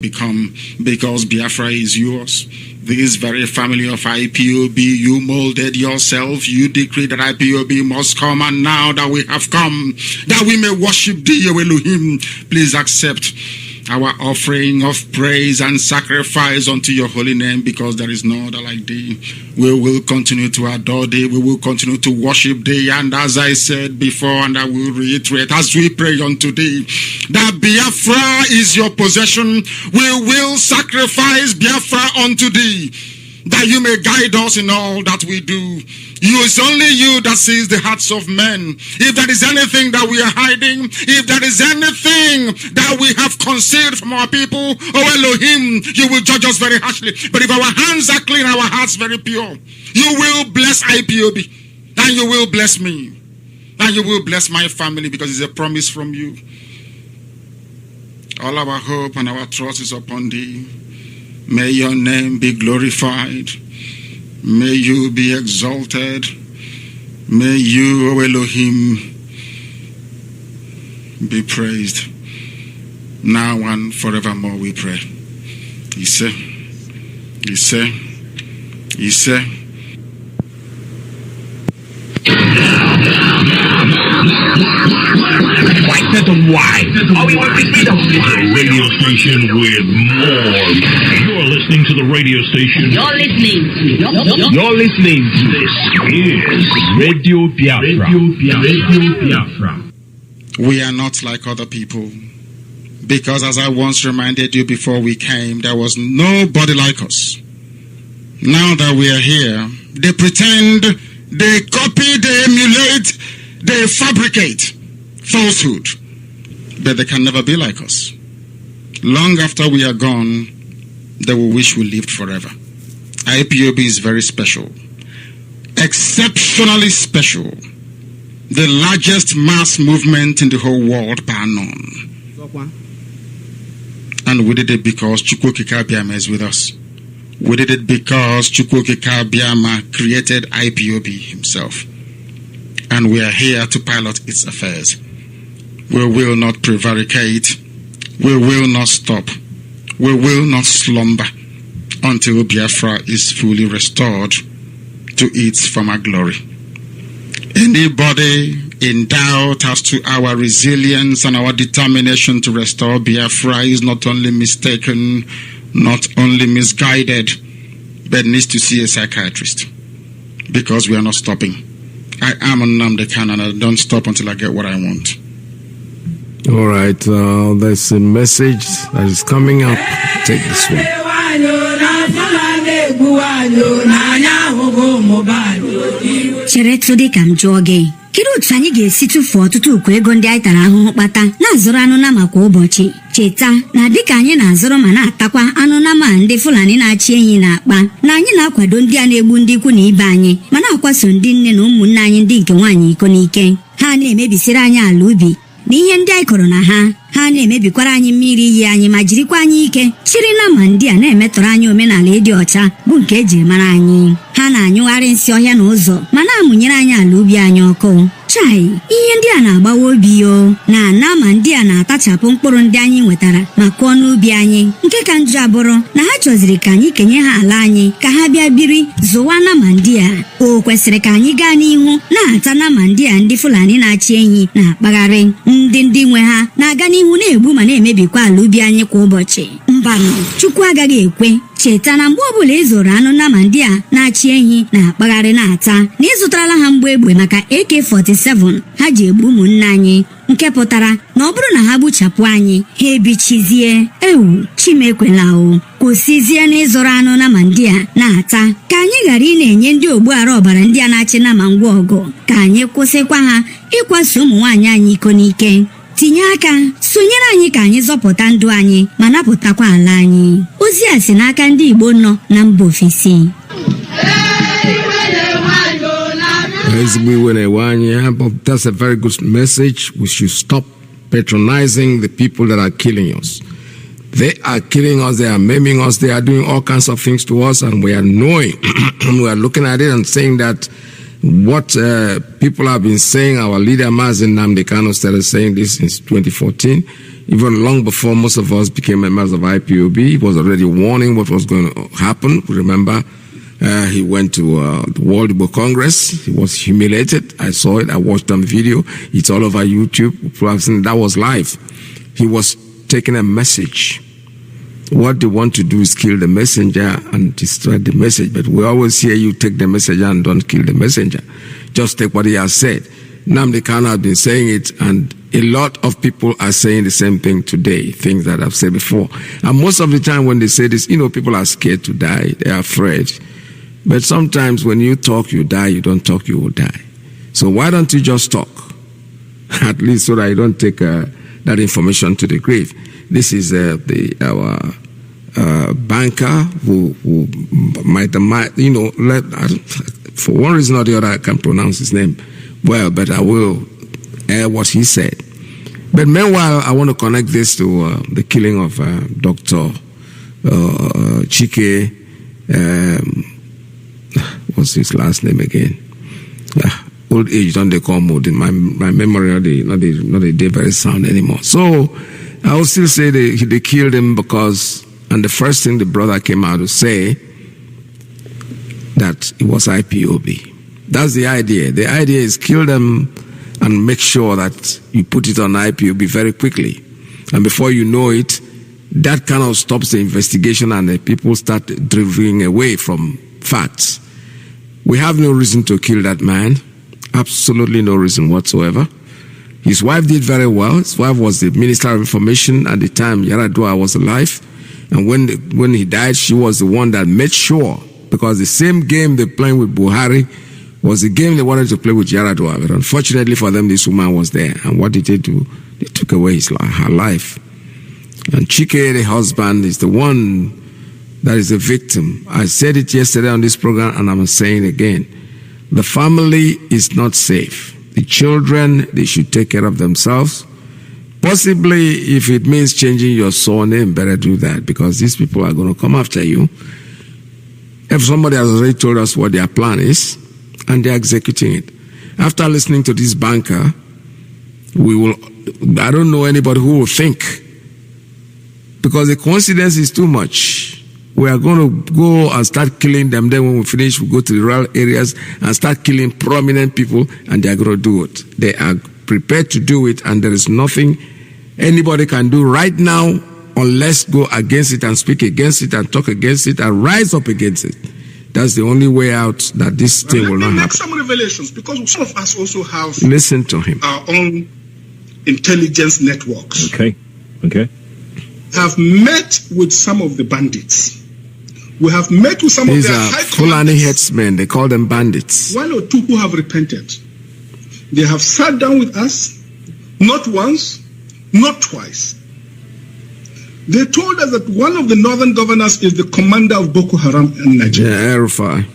become, because Biafra is yours. This very family of IPOB, you molded yourself, you decreed that IPOB must come, and now that we have come, that we may worship thee, O Elohim, please accept our offering of praise and sacrifice unto your holy name, because there is no other like thee. We will continue to adore thee, we will continue to worship thee, and as I said before, and I will reiterate as we pray unto thee, that Biafra is your possession. We will sacrifice Biafra unto thee, that you may guide us in all that we do. It's only you that sees the hearts of men. If there is anything that we are hiding, if there is anything that we have concealed from our people, oh Elohim, you will judge us very harshly. But if our hands are clean, our hearts very pure, you will bless IPOB, and you will bless me, and you will bless my family, because it's a promise from you. All our hope and our trust is upon thee. May your name be glorified. May you be exalted. May you, O Elohim, be praised. Now and forevermore we pray. Ise. Why? Radio station with more. You're listening to the radio station. You're listening to this is Radio Biafra. Radio Biafra. We are not like other people, because as I once reminded you before we came, there was nobody like us. Now that we are here, they pretend, they copy, they emulate, they fabricate falsehood, but they can never be like us. Long after we are gone, they will wish we lived forever. IPOB is very special, exceptionally special, the largest mass movement in the whole world bar none. And we did it because Chukwokika Biama is with us. We did it because Chukwokika Biama created IPOB himself, and we are here to pilot its affairs. We will not prevaricate. We will not stop. We will not slumber until Biafra is fully restored to its former glory. Anybody in doubt as to our resilience and our determination to restore Biafra is not only mistaken, not only misguided, but needs to see a psychiatrist, because we are not stopping. I am Nnamdi Kanu, and I don't stop until I get what I want. All right, there's a message that is coming up. Take this one. Chere tụdị ka m jụọ gị, kedu otu anyị ga-esi tụfuo ọtụtụ ukwu ego ndị anyị tara ahụhụ kpata na-azụrụ anụnama kwa ụbọchị? Cheta na dịka anyị na-azụrụ ma na-atakwa anụnama ndị Fulani na-achị ehi na-akpa, na anyị na-akwado ndị a na-egbu ndị ikwu na ibe anyị, ma na-akwaso ndị nne na ụmụnne anyị ndị nke nwaanyị iko n'ike. Ha na-emebisiri anyị ala ubi na ihe ndị anyị kọrọ na ha na-emebikwara anyị mmiri iyi anyị, ma jirikwa anyị ike chiri na ma ndị a na-emetọrọ anyị omenala ịdị ọcha bụ nke ejiri mara anyị. Ha na-anyụgharị nsị ọhịa na ụzọ ma na-amụnyere anyị ala ubi anyị ọkụ. Chai, ihe ndị a na-agbawa obi na ma ndị a na-atachapụ mkpụrụ ndị anyị nwetara ma kụọ n'ubi anyị. Nke ka njọ abụrụ na ha chọziri ka anyị kenye ha ala anyị ka ha bịa biri zụwa nama ndị a. O kwesịrị ka anyị gaa n'ihu na-ata nama ndị a ndị Fulani na-achị ehi na-akpagharị, ndị nwe ha na-aga n'ihu na-egbu ma na-emebikwa ala ubi anyị kwa ụbọchị. Mbanụ, Chukwu agaghị ekwe. Cheta na mgbe ọbụla ịzụrụ anụnama ndị a na-achị ehi na-akpagharị na-ata, na ịzụtarala ha mgbe egbe maka AK-47 ha ji egbu ụmụnne anyị, nke pụtara na ọ bụrụ na ha gbuchapụ anyị, ha ebichizie. Ewu, Chimekwela kwụsịzie na ịzụrụ anụnama ndị a na-ata, ka anyị ghara ị na-enye ndị ogbuara ọbara ndị a na-achị nama ngwa ọgụ, ka anyị kwụsịkwa ha ịkwaso ụmụ nwaanyị anyị iko n'ike. Tinye aka sonyere anyị ka anyị zọpụta ndụ anyị ma napụtakwa ala anyị. Ozi a si n'aka ndị Igbo nọ na mba ofesi. That's a very good message. We should stop patronizing the people that are killing us. They are killing us, they are maiming us, they are doing all kinds of things to us, and we are knowing. We are looking at it and saying that What people have been saying, our leader Mazi Nnamdi Kanu started saying this in 2014, even long before most of us became members of IPOB. He was already warning what was going to happen. Remember, he went to the World Igbo Congress. He was humiliated. I saw it. I watched on video. It's all over YouTube. That was live. He was taking a message. What they want to do is kill the messenger and destroy the message. But we always hear you take the messenger and don't kill the messenger. Just take what he has said. Nnamdi Kanu has been saying it, and a lot of people are saying the same thing today, things that I've said before. And most of the time when they say this, people are scared to die. They are afraid. But sometimes when you talk, you die. You don't talk, you will die. So why don't you just talk? At least so that you don't take that information to the grave. This is our banker who might for one reason or the other, I can't pronounce his name well, but I will air what he said. But meanwhile, I want to connect this to the killing of Dr. Iyke. What's his last name again? Old age, don't they call mood? My memory, not a day very sound anymore. So I would still say they killed him because, and the first thing the brother came out to say, that it was IPOB. That's the idea. The idea is kill them and make sure that you put it on IPOB very quickly. And before you know it, that kind of stops the investigation and the people start drifting away from facts. We have no reason to kill that man. Absolutely no reason whatsoever. His wife did very well. His wife was the Minister of Information at the time Yar'Adua was alive. And when he died, she was the one that made sure, because the same game they're playing with Buhari was the game they wanted to play with Yar'Adua. But unfortunately for them, this woman was there. And what did they do? They took away her life. And Iyke, the husband, is the one that is the victim. I said it yesterday on this program, and I'm saying it again. The family is not safe. The children, they should take care of themselves. Possibly, if it means changing your surname, better do that, because these people are going to come after you. If somebody has already told us what their plan is, and they're executing it. After listening to this banker, I don't know anybody who will think, because the coincidence is too much. We are going to go and start killing them. Then when we finish, we go to the rural areas and start killing prominent people, and they are going to do it. They are prepared to do it, and there is nothing anybody can do right now unless go against it and speak against it and talk against it and rise up against it. That's the only way out that this thing will not happen. Make some revelations, because some of us also have listen to him. Our own intelligence networks. Okay. Have met with some of the bandits. We have met with some These of their are high Fulani commanders. headsmen. They call them bandits. One or two who have repented. They have sat down with us, not once, not twice. They told us that one of the northern governors is the commander of Boko Haram in Nigeria. Yeah, Erufai.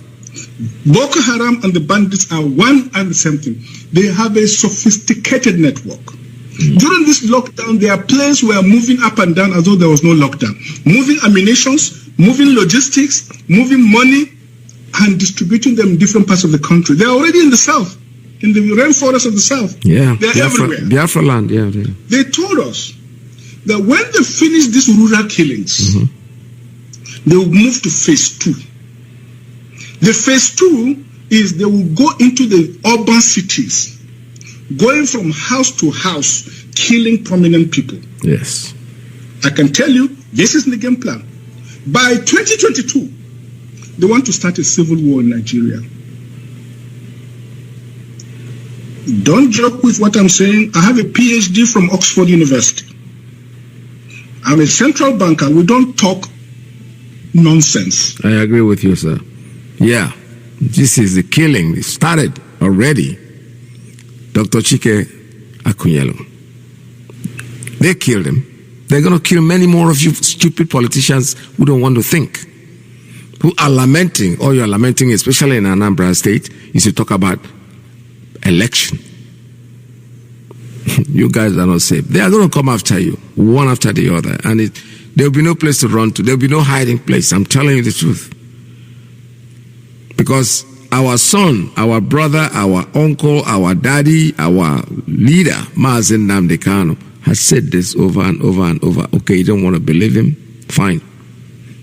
Boko Haram and the bandits are one and the same thing. They have a sophisticated network. During this lockdown, their planes were moving up and down as though there was no lockdown. Moving ammunitions, moving logistics, moving money, and distributing them in different parts of the country. They're already in the south, in the rainforest of the south. Yeah, they're everywhere. Biafra land, yeah. They told us that when they finish these rural killings, they will move to phase 2. The phase 2 is they will go into the urban cities, going from house to house, killing prominent people. Yes. I can tell you, this is the game plan. By 2022, they want to start a civil war in Nigeria. Don't joke with what I'm saying. I have a PhD from Oxford University. I'm a central banker. We don't talk nonsense. I agree with you, sir. Yeah, this is the killing. It started already. Dr. Iyke Akunyelu. They killed him. They're going to kill many more of you stupid politicians who don't want to think, who are lamenting. All you're lamenting, especially in Anambra State, is to talk about election. You guys are not safe. They are going to come after you, one after the other, and there will be no place to run to. There will be no hiding place. I'm telling you the truth. Because our son, our brother, our uncle, our daddy, our leader, Mazi Nnamdi Kanu, has said this over and over and over. Okay, you don't want to believe him? Fine.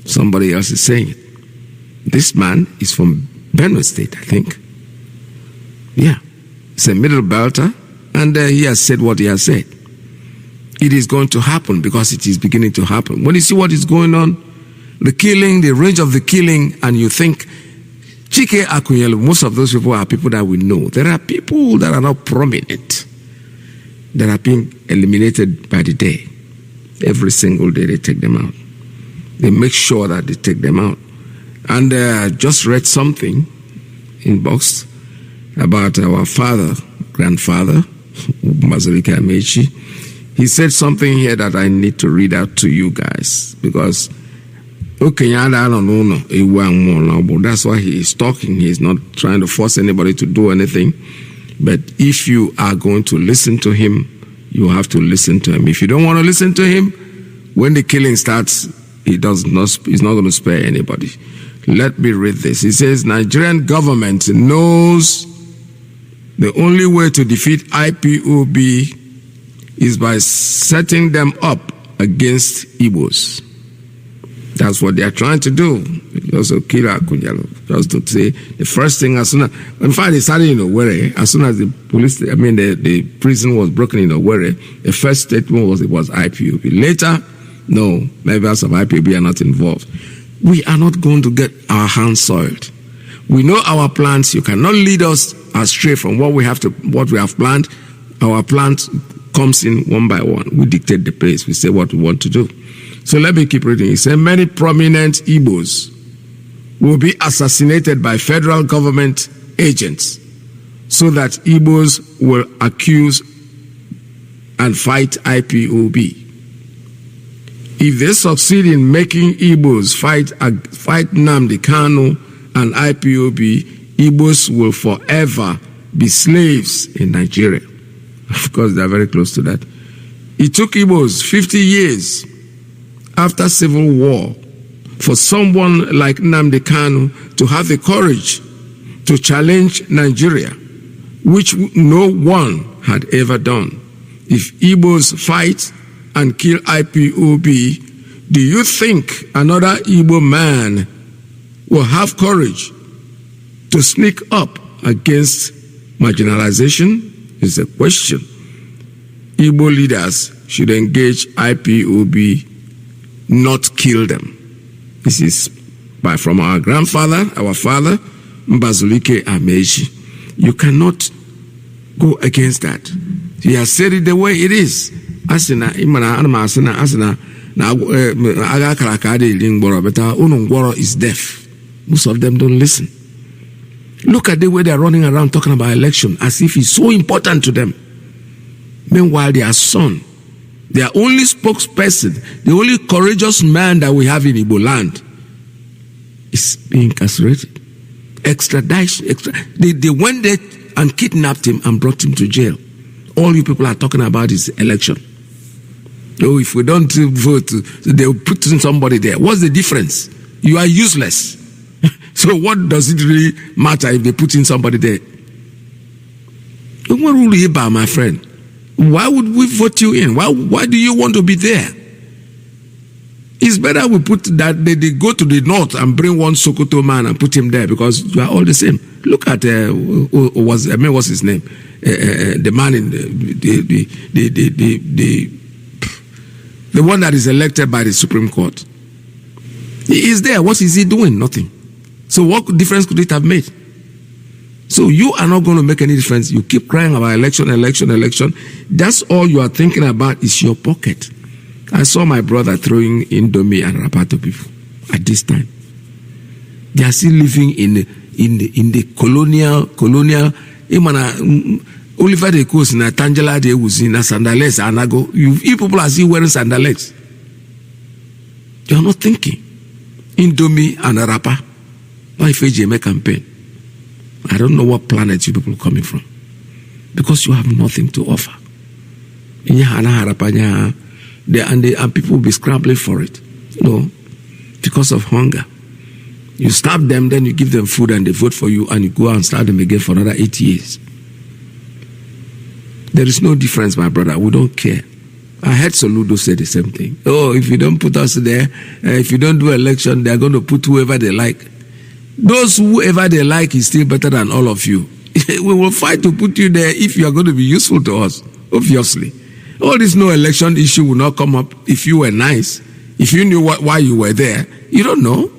Somebody else is saying it. This man is from Benue State, I think. Yeah. He's a middle belter, and he has said what he has said. It is going to happen because it is beginning to happen. When you see what is going on, the killing, the range of the killing, and you think, Chike Akunyelu, most of those people are people that we know. There are people that are not prominent that are being eliminated by the day. Every single day they take them out. They make sure that they take them out. And I just read something in box about our grandfather, Mazi Iyke. He said something here that I need to read out to you guys, because that's why he is talking. He is not trying to force anybody to do anything. But if you are going to listen to him, you have to listen to him. If you don't want to listen to him, when the killing starts, he's not going to spare anybody. Let me read this. He says, Nigerian government knows the only way to defeat IPOB is by setting them up against Igbos. That's what they are trying to do. Also, kill Akunyelu. Just to say, the first thing, as soon as, in fact, they started in Owerri. As soon as the prison was broken in Owerri, the first statement was it was IPOB. Later, no, members of IPOB are not involved. We are not going to get our hands soiled. We know our plans. You cannot lead us astray from what we have planned. Our plans comes in one by one. We dictate the pace. We say what we want to do. So let me keep reading. He said, many prominent Igbos will be assassinated by federal government agents so that Igbos will accuse and fight IPOB. If they succeed in making Igbos fight Nnamdi Kanu and IPOB, Igbos will forever be slaves in Nigeria. Of course, they are very close to that. It took Igbos 50 years after civil war for someone like Nnamdi Kanu to have the courage to challenge Nigeria, which no one had ever done. If Igbos fight and kill IPOB, do you think another Igbo man will have courage to sneak up against marginalization? Is a question. Igbo leaders should engage IPOB, not kill them. This is from our grandfather, our father, Mazi Iyke. You cannot go against that. He has said it the way it is. Is deaf. Most of them don't listen. Look at the way they're running around talking about election as if it's so important to them. Meanwhile, their son, their only spokesperson, the only courageous man that we have in Igbo land, is being incarcerated. Extradition. They went there and kidnapped him and brought him to jail. All you people are talking about is election. Oh, if we don't vote, they'll put somebody there. What's the difference? You are useless. So what does it really matter if they put in somebody there? My friend. Why would we vote you in? Why do you want to be there? It's better we put that they go to the north and bring one Sokoto man and put him there, because you are all the same. Look at what's his name? The man in the one that is elected by the Supreme Court. He is there. What is he doing? Nothing. So what difference could it have made? So you are not going to make any difference. You keep crying about election. That's all you are thinking about is your pocket. I saw my brother throwing Indomie and Rapa to people at this time. They are still living in the colonial. Oliver de Coast na Tangela de Uzi na sandales anago. You people are still wearing sandals. You are not thinking. Indomie and Rapa. Why FJM campaign? I don't know what planet you people are coming from, because you have nothing to offer. And people will be scrambling for it, because of hunger. You stab them, then you give them food and they vote for you, and you go and stab them again for another 8 years. There is no difference, my brother. We don't care. I heard Soludo say the same thing. Oh, if you don't put us there, if you don't do election, they're going to put whoever they like. Those whoever they like is still better than all of you. We will fight to put you there if you are going to be useful to us, obviously. All this no election issue will not come up if you were nice. If you knew why you were there, you don't know.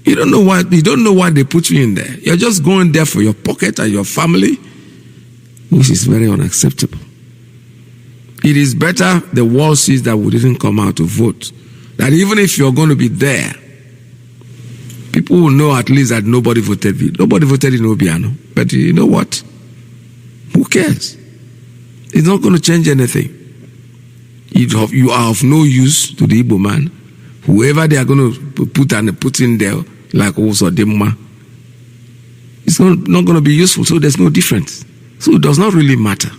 You don't know why they put you in there. You're just going there for your pocket and your family, which is very unacceptable. It is better the world sees that we didn't come out to vote. That even if you're going to be there, people will know at least that nobody voted you. Nobody voted in Obiano. But you know what? Who cares? It's not going to change anything. You are of no use to the Igbo man. Whoever they are going to put in there, like also Demma, it's not going to be useful. So there's no difference. So it does not really matter.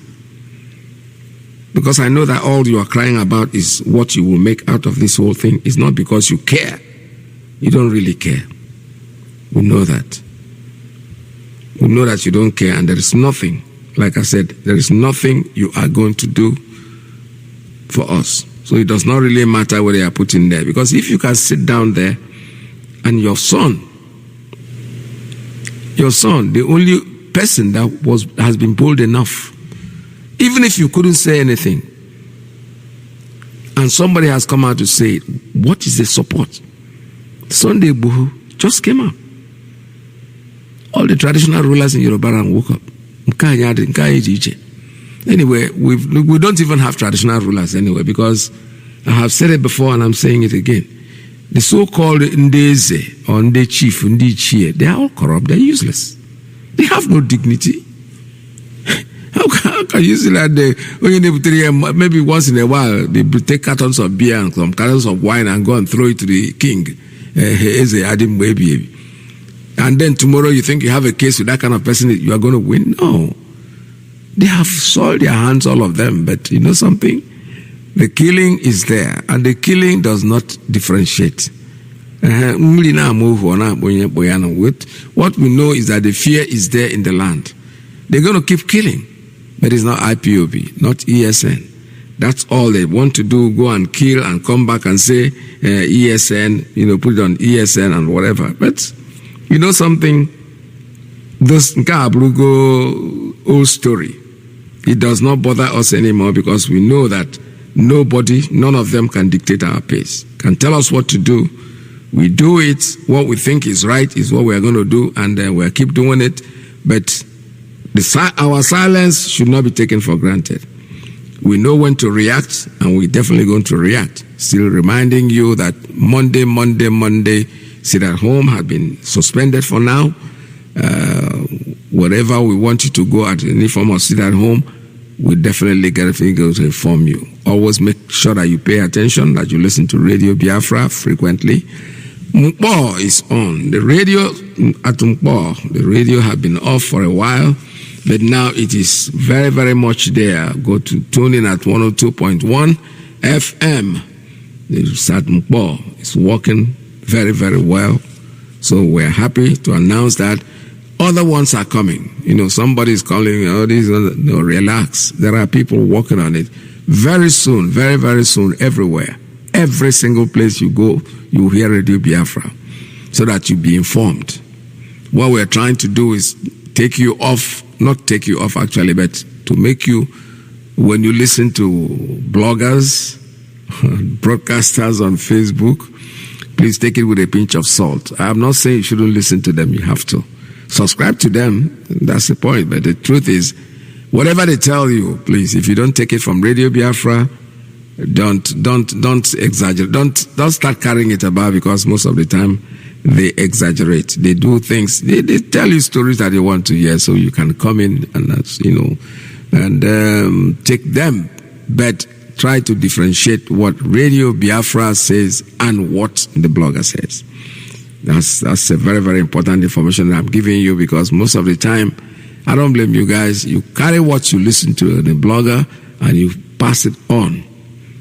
Because I know that all you are crying about is what you will make out of this whole thing. It's not because you care. You don't really care. We know that. We know that you don't care, and there is nothing, like I said, there is nothing you are going to do for us. So it does not really matter whether you are put in there. Because if you can sit down there and your son, the only person that has been bold enough, even if you couldn't say anything, and somebody has come out to say, what is the support? Sunday Buhu just came out. All the traditional rulers in Yoruba woke up. Anyway, we don't even have traditional rulers anyway, because I have said it before and I'm saying it again. The so-called Ndeze or Nde Chief, Ndi Chie, they are all corrupt, they're useless. They have no dignity. How can you say that maybe once in a while they take cartons of beer and some cartons of wine and go and throw it to the king? And then tomorrow you think you have a case with that kind of person, you are going to win? No. They have soiled their hands, all of them. But you know something? The killing is there, and the killing does not differentiate. What we know is that the fear is there in the land. They're going to keep killing, but it's not IPOB, not ESN. That's all they want to do, go and kill and come back and say ESN, put it on ESN and whatever. But you know something? This Nkabrugo old story, it does not bother us anymore, because we know that none of them can dictate our pace, can tell us what to do. We do it. What we think is right is what we are going to do, and we'll keep doing it. But our silence should not be taken for granted. We know when to react, and we're definitely going to react. Still reminding you that Monday, sit at home has been suspended for now. Wherever we want you to go at any form of sit at home, we definitely going to inform you. Always make sure that you pay attention, that you listen to Radio Biafra frequently. Mkpo is on. The radio at Mkpo, the radio have been off for a while, but now it is very, very much there. Go to tune in at 102.1 FM. The Sat Mkpo is working very, very well. So we're happy to announce that other ones are coming. Somebody is calling, relax. There are people working on it. Very soon, very, very soon, everywhere. Every single place you go, you hear Radio Biafra, so that you be informed. What we're trying to do is not take you off actually, but to make you, when you listen to bloggers, broadcasters on Facebook, please take it with a pinch of salt. I'm not saying you shouldn't listen to them, you have to. Subscribe to them, that's the point. But the truth is, whatever they tell you, please, if you don't take it from Radio Biafra, don't exaggerate. Don't start carrying it about, because most of the time they exaggerate. They do things. They tell you stories that they want to hear, so you can come in and take them. But try to differentiate what Radio Biafra says and what the blogger says. That's a very, very important information that I'm giving you, because most of the time, I don't blame you guys. You carry what you listen to in the blogger and you pass it on,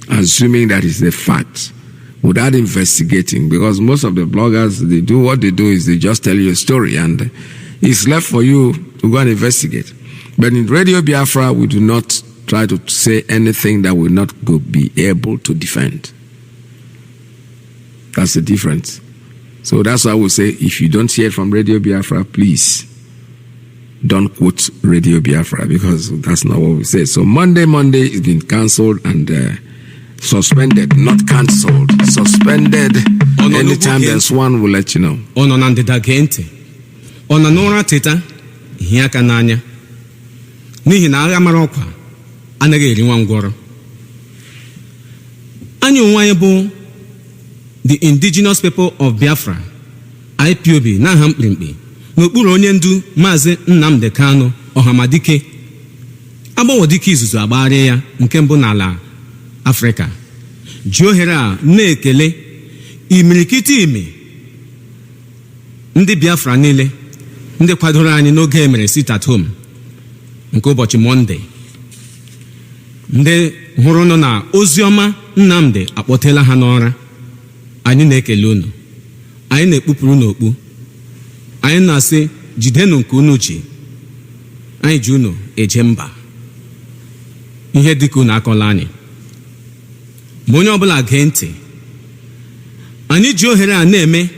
assuming that is the fact. without investigating, because most of the bloggers, they do what they do is they just tell you a story and it's left for you to go and investigate. But in Radio Biafra, we do not try to say anything that will not be able to defend. That's the difference. So that's why we say, if you don't hear it from Radio Biafra, please don't quote Radio Biafra, because that's not what we say. So Monday has been cancelled and suspended, not cancelled, suspended. Anytime there's one, we'll let you know. Ononandida gente. Onanora teta, hiaka nanya. Nihi na agha mara ọkwa anaghị eri nwa ngwọrọ. Anyị onwe anyị bụ the indigenous people of Biafra, IPOB, n'aha mkpirimkpi, n'okpuru onye ndu Mazi Nnamdi Kanu Ọhamadike. Agbawodike izuzu agbagharị ya nke mbụ n'ala Afrịka. Ji ohere a na-ekele imirikiti ime ndị Biafra niile ndị kwadoro anyị n'oge emere sit at home nke ụbọchị Mọnde. Ndị hụrụ nọ na oziọma Nnamdi akpọtela ha n'ọra. Anyị na-ekele unu. Anyị na-ekpupụrụ n'okpu. Anyị na-asị jidenụ nke unu ji. Anyị ji unu eje mba. Ihe dịka unu akọla anyị. Ma onye ọbụla gee ntị. Anyị ji ohere a na-eme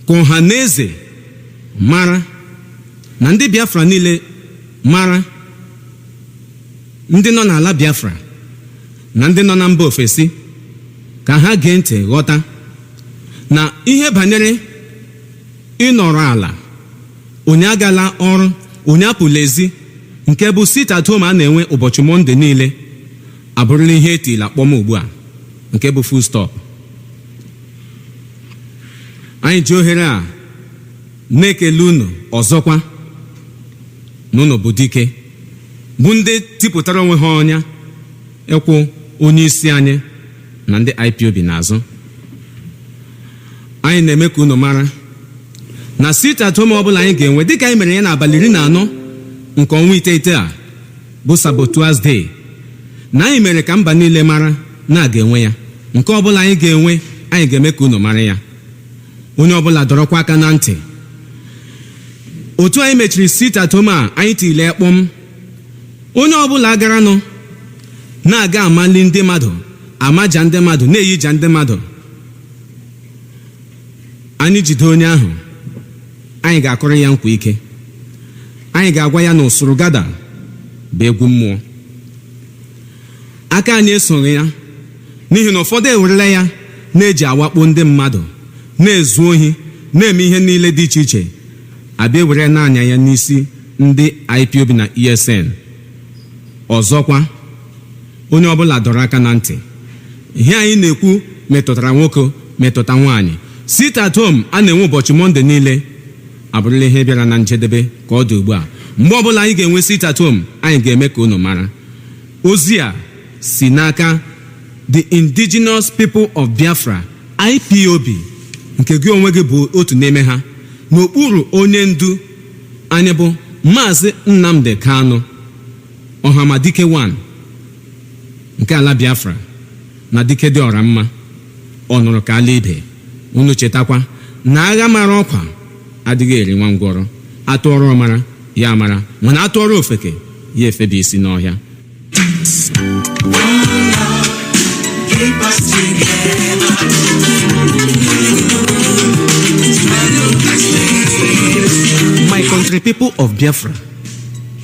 ka ọha na eze mara na ndị Biafra niile mara, ndị nọ n'ala Biafra na ndị nọ na mba ofesi, ka ha gee ntị ghọta na ihe banyere ịnọrọ ala, onye agala ọrụ, onye apụla ezi, nke bụ sit at home a na-enwe ụbọchị Mọnde niile, abụrụla ihe etila kpọm ugbu a, nke bụ full stop. Anyị ji ohere a na-ekele unu ọzọkwa na unu bụ dike, bụ ndị tipụtara onwe ha ọnya ịkwụ onye isi anyị na ndị IPOB n'azụ. Anyị na-eme ka unu mara na sit at home ọbụla anyị ga-enwe, dịka anyị mere ya n'abalị 14 nke ọnwa iteghete a bụ Sabotuas Day, na anyị mere ka mba niile mara na a ga-enwe ya. Nke ọbụla anyị ga-enwe, anyị ga-eme ka unu mara ya. Onye ọbụla dọrọkwa aka na ntị. Otu anyị mechiri sit at home a anyị tile kpọm, onye ọbụla gara nọ na-aga amali ndị mmadụ, amaja ndị mmadụ, na-eyija ndị mmadụ, anyị jide onye ahụ, anyị ga-akọrọ ya nkwa ike. Anyị ga-agwa ya na usoro gada bụ egwu mmụọ. Aka anyị esoghị ya, n'ihi na ụfọdụ ewerela ya na-eji awakpo ndị mmadụ, na-ezu ohi, na-eme ihe niile dị iche iche, abịa ewere n'anya ya n'isi ndị IPOB na ESN. Ọzọkwa, onye ọbụla dọrọ aka na ntị. Ihe anyị na-ekwu metụtara nwoke, metụta nwaanyị. Sit at home a na-enwe ụbọchị Mọnde niile abụrụla ihe bịara na njedebe ka ọ dị ugbu a. Mgbe ọbụla anyị ga-enwe sit at home, anyị ga-eme ka unu mara. Ozi a si n'aka the indigenous people of Biafra, IPOB, nke gị onwe gị bụ otu n'ime ha, n'okpuru onye ndu anyị bụ Mazi Nnamdi Kanu Ọhamadike 1 nke ala Biafra, na dike dị ọra mma, ọ nụrụ ka ala ibe. Unu chetakwa na agha mara ọkwa adịghị eri nwa ngwọrọ. Atụọrọ ọmara ya amara, mana atụọrọ ofeke ya efebe isi n'ọhịa. My country people of Biafra,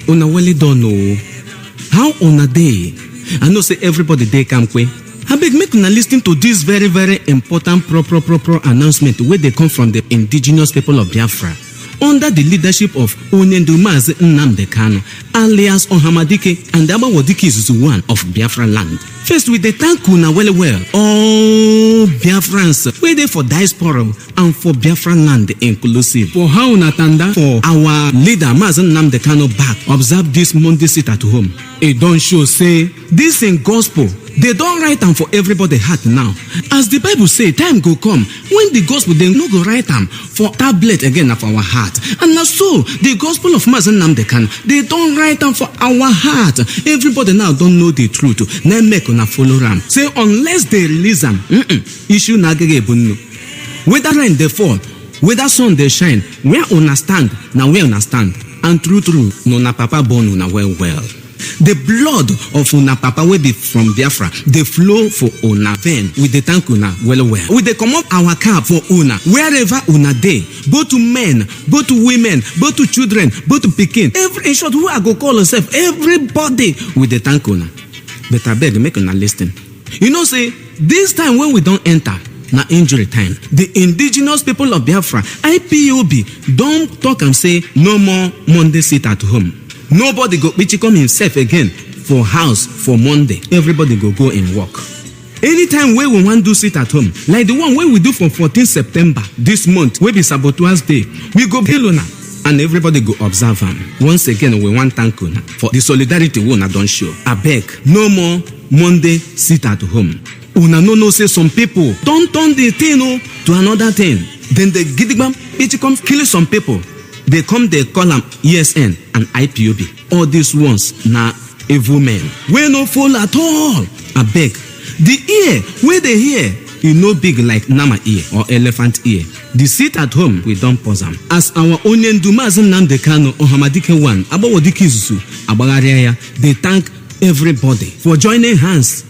una well don't know how una dey. I know say everybody dey kampe. Abeg make una listen to this very very important pro announcement wey dey come from the indigenous people of Biafra under the leadership of Onyendu Mazi Nnamdi Kanu alias Ọhamadike and Agbawodike Izuzu 1 of Biafra land. First, we dey thank una well all Biafrans wey dey for diaspora and for Biafra land inclusive for how una tanda for our leader Mazi Nnamdi Kanu back observe this Monday sit at home. E don show say this in gospel They don't write them for everybody heart now. As the Bible say, time go come when the gospel they no go write them for tablet again of our heart. And now so the gospel of Mazi Nnamdi Kanu, they don't write them for our heart. Everybody now don't know the truth. Now make una follow them. Say unless they release them, issue nagege bunno. Whether rain they fall, whether sun they shine, where una stand, now where una stand. And true, no na papa born una well. The blood of una papa will be from Biafra. They flow for una vein with the tank una well. We they come up our car for una wherever una day. Both to men, both to women, both to children, both to pikin. Every in short, who I go call yourself, everybody with the tank una. But I beg make una listen. You know, say this time when we don't enter. Na injury time. The indigenous people of Biafra, IPOB, don't talk and say no more Monday sit at home. Nobody go come himself again for house for Monday. Everybody go and work. Anytime we want to sit at home, like the one we do for 14 September this month, we be Sabotua's Day, we go Helona and everybody go observe them. Once again, we want thank you for the solidarity we don't show. I beg, no more Monday sit at home. Una no say some people don't turn the thing to another thing. Then they come kill some people. They call them ESN and IPOB. All these ones now evil men. We no fall at all. I beg. The ear where they hear, you know big like Nama ear or elephant ear. The sit at home, we don't pause them. As our onion do Mazi Nnamdi Kanu or Hamadike one, Abawodiki Zuzu, Abagaria, they thank everybody for joining hands.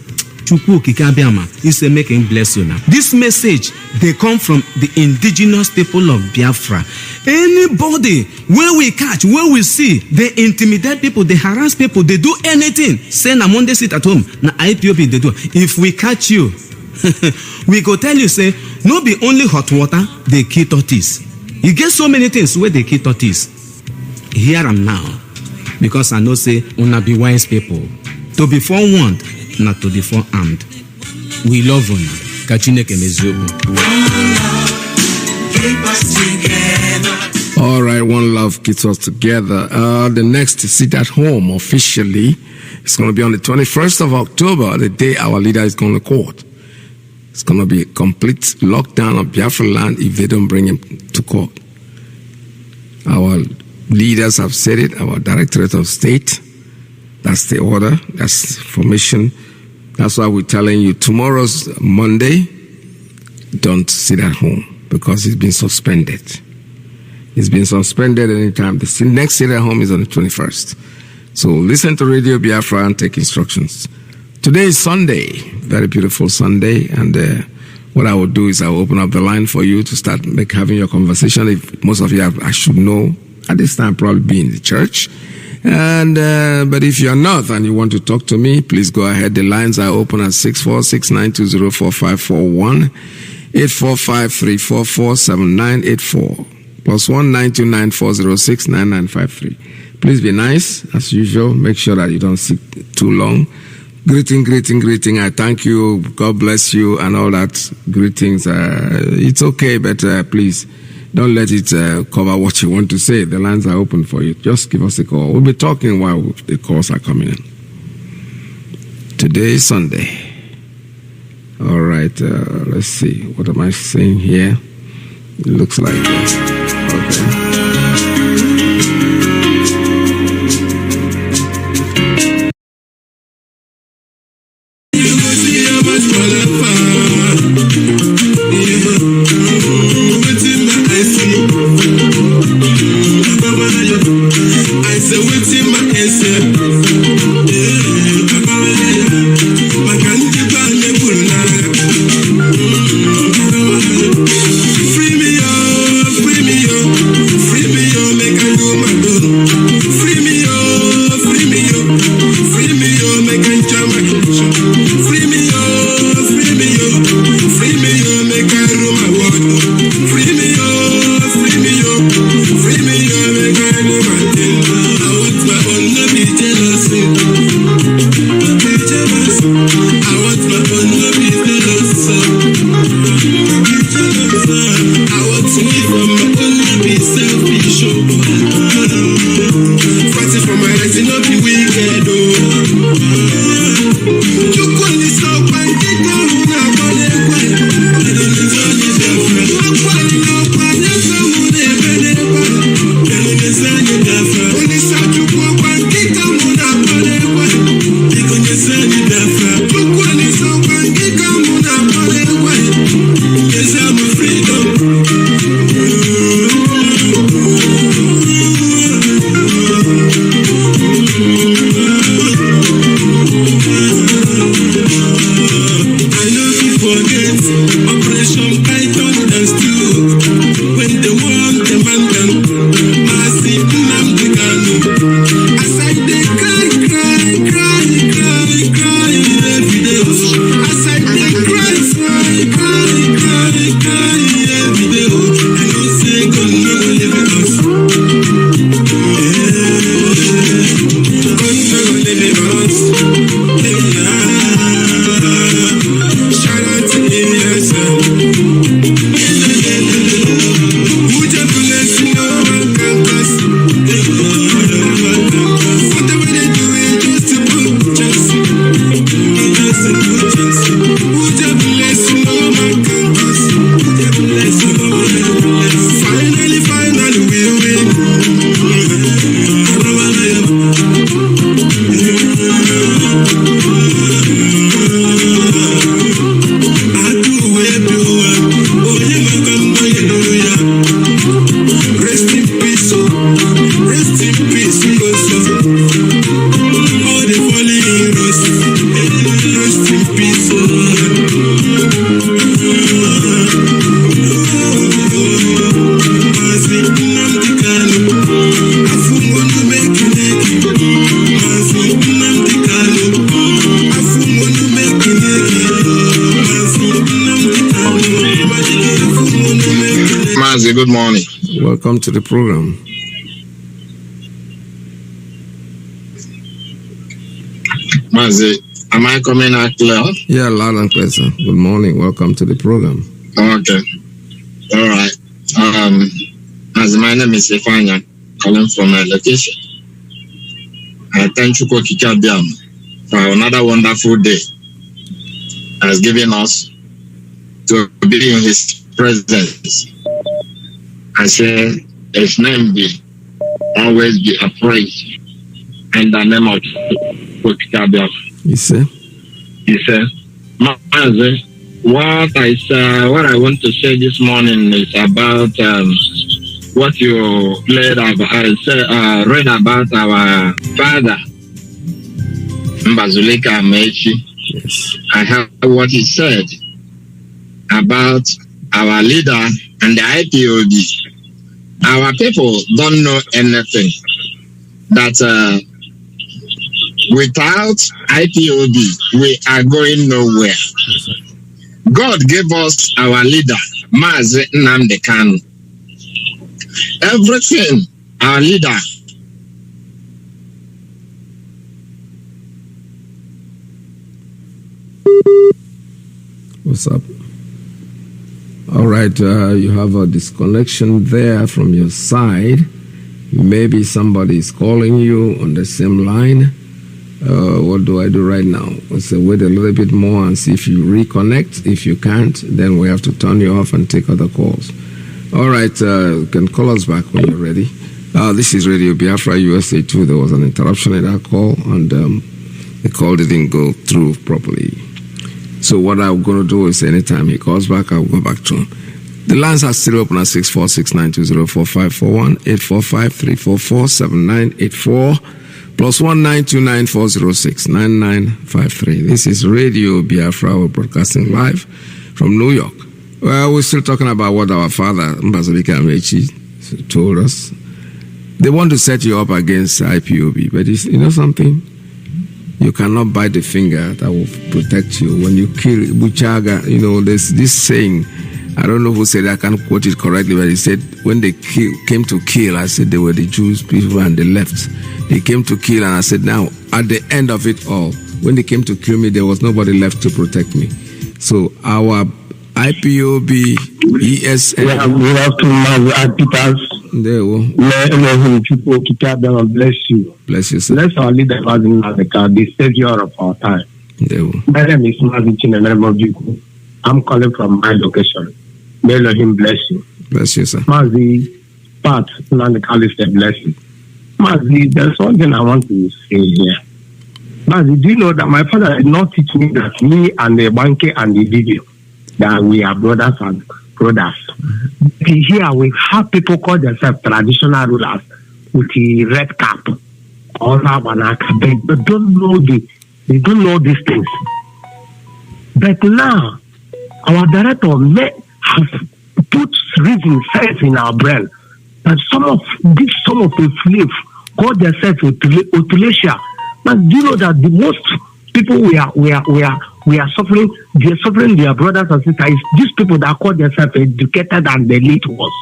Is a making bless you now. This message they come from the indigenous people of Biafra. Anybody where we catch, where we see, they intimidate people, they harass people, they do anything. Say na Monday sit at home, na IPOB they do. If we catch you, we go tell you say no be only hot water they kill tortoise. You get so many things where they kill tortoise. Here am now, because I know say una be wise people. To be forewarned, not to be forearmed. We love una. Kachineke mezobu. All right, one love keeps us together. The next sit at home officially is going to be on the 21st of October, the day our leader is going to court. It's going to be a complete lockdown of Biafra land if they don't bring him to court. Our leaders have said it, our Directorate of State. That's the order. That's formation. That's why we're telling you tomorrow's Monday, don't sit at home because it's been suspended. It's been suspended anytime. The next sit at home is on the 21st. So listen to Radio Biafra and take instructions. Today is Sunday, very beautiful Sunday. And what I will do is I will open up the line for you to start having your conversation. If most of you I should know at this time probably be in the church. And but if you're not and you want to talk to me, please go ahead. The lines are open at 646-920-4541, 845-344-7984, +1-929-406-9953. Please be nice as usual. Make sure that you don't sit too long. Greeting. I thank you. God bless you and all that. Greetings. It's okay, but please. Don't let it cover what you want to say. The lines are open for you. Just give us a call. We'll be talking while the calls are coming in. Today is Sunday. All right. Let's see. What am I saying here? It looks like okay. Fighting for my rights, not be wicked, oh. You call this Mazi, good morning. Welcome to the program. Mazi, am I coming out clear? Yeah, loud and clear, sir. Good morning. Welcome to the program. Okay. All right. Mazi, my name is Ifanya, calling from my location. I thank you for another wonderful day has given us to be in his presence. I say his name be always be appraised in the name of Biafra. You say? He said, Mazi, what I want to say this morning is about what you read about our father, Mbazulika Amechi. Yes. I heard what he said about our leader and the IPOB. Our people don't know anything. That without IPOB, we are going nowhere. God gave us our leader, Mazi Nnamdi Kanu. Everything our leader What's up? All right, you have a disconnection there from your side. Maybe somebody is calling you on the same line. What do I do right now? Let's wait a little bit more and see if you reconnect. If you can't, then we have to turn you off and take other calls. All right, you can call us back when you're ready. This is Radio Biafra USA 2. There was an interruption in that call, and the call didn't go through properly. So what I'm going to do is anytime he calls back, I'll go back to him. The lines are still open at 646-920-4541, 845-344-7984, plus 1929406-9953. This is Radio Biafra. We're broadcasting live from New York. Well, we're still talking about what our father, Mazi Iyke, told us. They want to set you up against IPOB, but you know something? You cannot bite the finger that will protect you. When you kill Buchaga, there's this saying, I don't know who said it, I can't quote it correctly, but he said, when they came to kill, I said they were the Jews people and the left. They came to kill, and I said, now, at the end of it all, when they came to kill me, there was nobody left to protect me. So our IPOB, ESN. We have to have Peters. There we go. Let people to tell them and bless you. Bless you, sir. Bless our leader, Mazi Nnamdi Kanu, the savior of our time. There we go. My name is Mazi Nnamdi. I'm calling from my location. May Lord him bless you. Bless you, sir. Mazi, Pat Nnamdi Kanu is a blessing. Mazi, there's something I want to say here. Mazi, do you know that my father did not teach me that me and the Banke and the video, that we are brothers and brothers. Here we have people call themselves traditional rulers with the red cap, all Abanaka, but they don't know these things. But now our director has put reason sense in our brain that some of the slaves call themselves Otulasia. But do you know that the most people we are suffering, they're suffering their brothers and sisters. These people that call themselves educated and the elite was.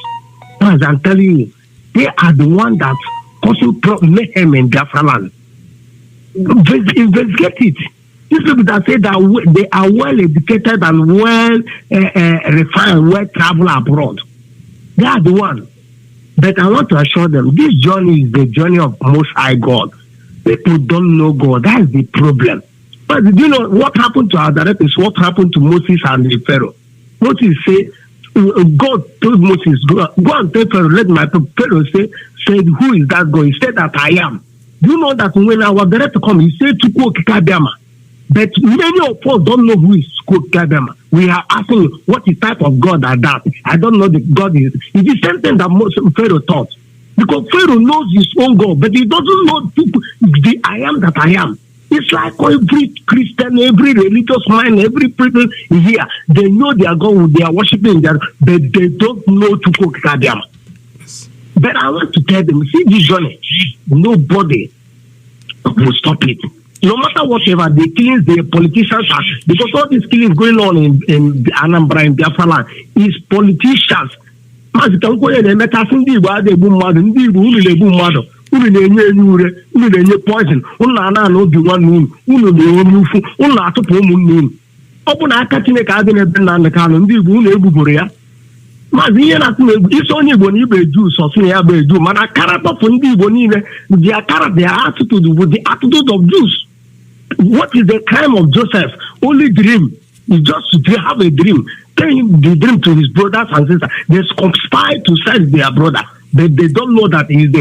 As I'm telling you, they are the ones that causing mayhem in Biafra land. Investigate it. These people that say that they are well educated and well refined, well traveled abroad. They are the ones. But I want to assure them, this journey is the journey of Most High God. People don't know God. That is the problem. But do you know what happened to our director is what happened to Moses and the Pharaoh. Moses said, God told Moses, go and tell Pharaoh, let my people. Pharaoh said, who is that God? He said that I am. Do you know that when our director come, he said to go Kikabiyama. But many of us don't know who is Kikabiyama. We are asking what is type of God are that. I don't know the God is. It's the same thing that Pharaoh taught. Because Pharaoh knows his own God, but he doesn't know the I am that I am. It's like every Christian, every religious man, every person here, they know their God, they are worshiping their, but they don't know to cook Kadiama. But I want to tell them, see this journey, nobody will stop it. No matter whatever, the killings, the politicians are, because all these killings going on in Anambra, in Biafra land, is politicians Maazị ka nkwenye na-emekasị ndị Igbo adịghị egbu mmadụ, ndị Igbo unu na-egbu mmadụ, unu na-enye enye ure, unu na-enye poison, unu na-ana obi nwanne unu na-enwe ufu, unu na-atụpụ ụmụnne unu. Ọ bụ na aka Chineke adị n'ebe Nnamdi Kanu, ndị Igbo unu egbuboro ya. Maazị ihe na-atụ m egwu isi onye Igbo na Igbo Jew sọsụ ya bụ Jew, mana karatọpụ ndị Igbo niile their attitude with the attitude of Jews. What is the crime of Joseph? Only dream. He just have a dream. Tell him the dream to his brothers and sisters. They conspire to sell their brother. But they don't know that he is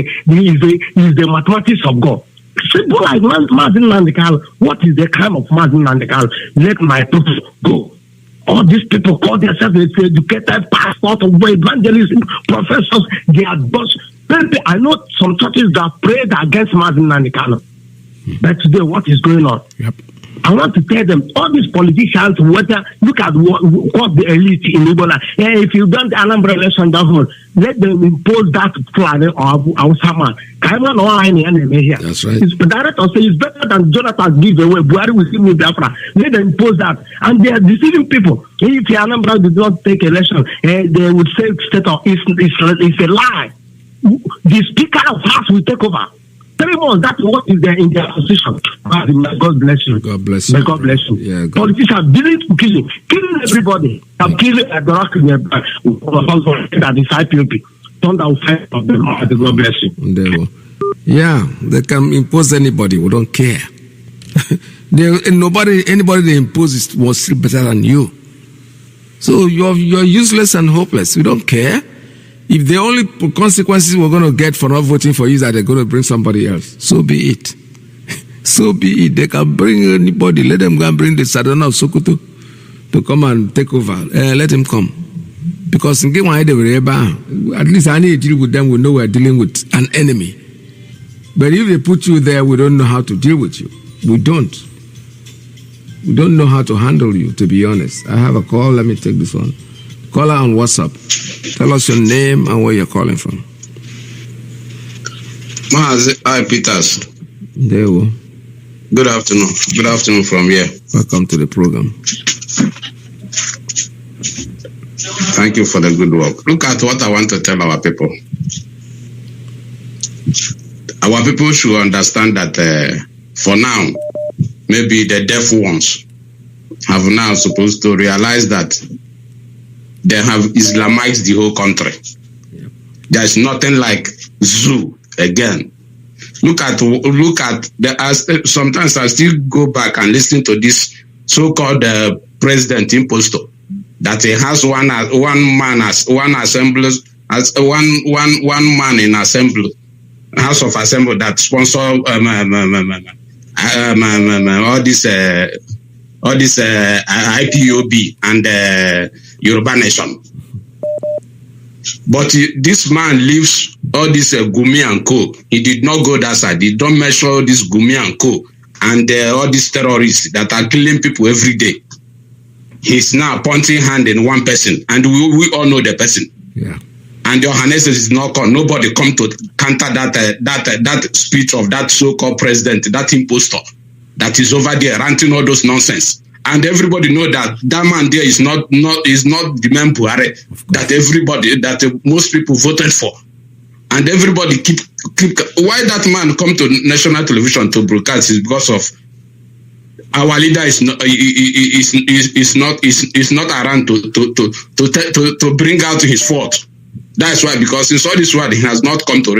the mathematics of God. Simple like Mazi Nnamdi Kanu. What is the crime of Mazi Nnamdi Kanu? Let my people go. All these people call themselves educated pastors, evangelists, professors. They are just. I know some churches that prayed against Mazi Nnamdi Kanu. But today, what is going on? Yep. I want to tell them, all these politicians, look at what the elite in Ebola. If you don't Anambra election government, let them impose that flag or someone. That's right. The director says it's better than Jonathan give away. Buhari will give me Biafra. Let them impose that. And they are deceiving people. If Anambra did not take election, they would say state of it's a lie. The Speaker of House will take over. 3 months, that's what is there in their position. God bless you. God bless you. May God bless you. Yeah, God. Politicians didn't killing everybody. I'm killing that is IPOP. Thunder will fight of them. God bless you. Yeah, they can impose anybody. We don't care. Anybody they impose was still better than you. So you're useless and hopeless. We don't care. If the only consequences we're going to get for not voting for you is that they're going to bring somebody else, so be it. So be it. They can bring anybody. Let them go and bring the Sadona of Sokoto to come and take over. Let him come. Because in at least I need to deal with them. We know we're dealing with an enemy. But if they put you there, we don't know how to deal with you. We don't. We don't know how to handle you, to be honest. I have a call. Let me take this one. Caller on WhatsApp. Tell us your name and where you're calling from. Mazi Peters. There we go. Good afternoon. Good afternoon from here. Welcome to the program. Thank you for the good work. Look at what I want to tell our people. Our people should understand that for now, maybe the deaf ones have now supposed to realize that they have Islamized the whole country. Yep. There is nothing like zoo again. Look at the. Sometimes I still go back and listen to this so-called president impostor that he has one man in assembly, House of Assembly that sponsor all this IPOB and Yoruba Nation. But this man leaves all this Gumi and Co. He did not go that side. He don't measure this Gumi and Co. And all these terrorists that are killing people every day. He's now pointing hand in one person, and we all know the person. Yeah. And Johannes is not come. Nobody come to counter that speech of that so-called president, that impostor that is over there ranting all those nonsense. And everybody know that man there is not the man Buhari that most people voted for. And everybody keep why that man come to national television to broadcast is because of our leader is not around to bring out his fault. That's why, because in all this world he has not come to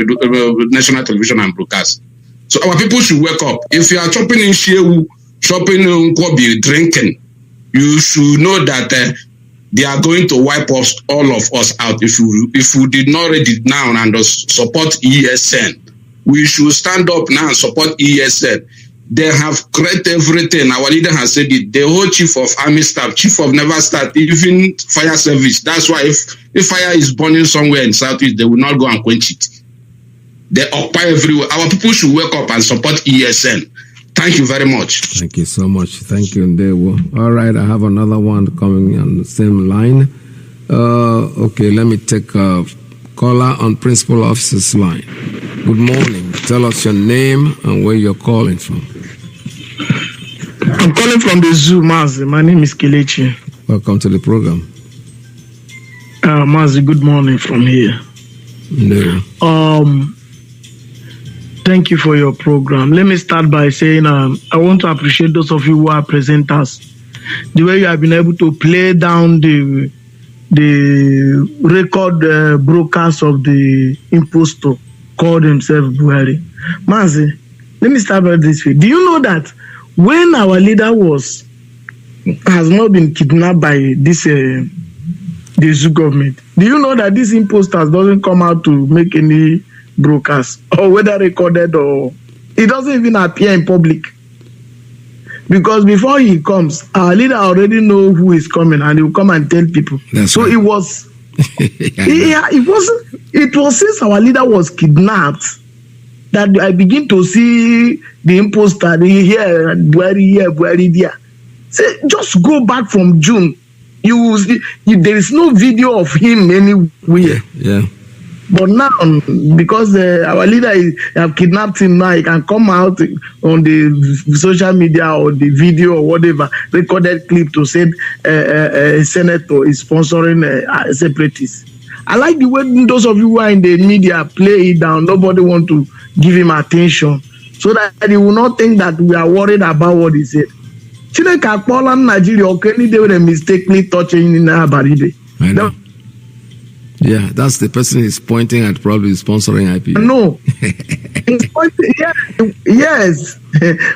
national television and broadcast. So our people should wake up. If you are chopping in Shehu, shopping in Kobe, drinking, you should know that they are going to wipe us, all of us out. If we did not read it now and support ESN, we should stand up now and support ESN. They have created everything. Our leader has said it. The whole chief of army staff, chief of naval staff, even fire service. That's why if fire is burning somewhere in Southeast, they will not go and quench it. They occupy everywhere. Our people should wake up and support ESN. Thank you very much. Thank you so much. Thank you, Ndewo. All right, I have another one coming on the same line. Okay, let me take a caller on principal officer's line. Good morning. Tell us your name and where you're calling from. I'm calling from the zoo, Mazi. My name is Kelechi. Welcome to the program. Mazi, good morning from here. No. Thank you for your program. Let me start by saying I want to appreciate those of you who are presenters. The way you have been able to play down the record broadcast of the impostor called himself Buhari. Mazi, let me start by this way. Do you know that when our leader has not been kidnapped by this the Zoo government, do you know that this imposter doesn't come out to make any broadcast, or whether recorded or it doesn't even appear in public? Because before he comes, our leader already know who is coming, and he will come and tell people. That's so right. It was it was since our leader was kidnapped that I begin to see the imposter here, Buhari there. Say, just go back from June. You will see, there is no video of him anywhere. Yeah. But now, because our leader have kidnapped him now, he can come out on the social media or the video or whatever, recorded clip to say a senator is sponsoring separatists. I like the way those of you who are in the media play it down. Nobody want to give him attention so that he will not think that we are worried about what he said. Chineke akpola Nigeria okay they were mistakenly touching in Abaribe. I know. Yeah, that's the person he's pointing at, probably sponsoring IP. No. He's pointing, yes.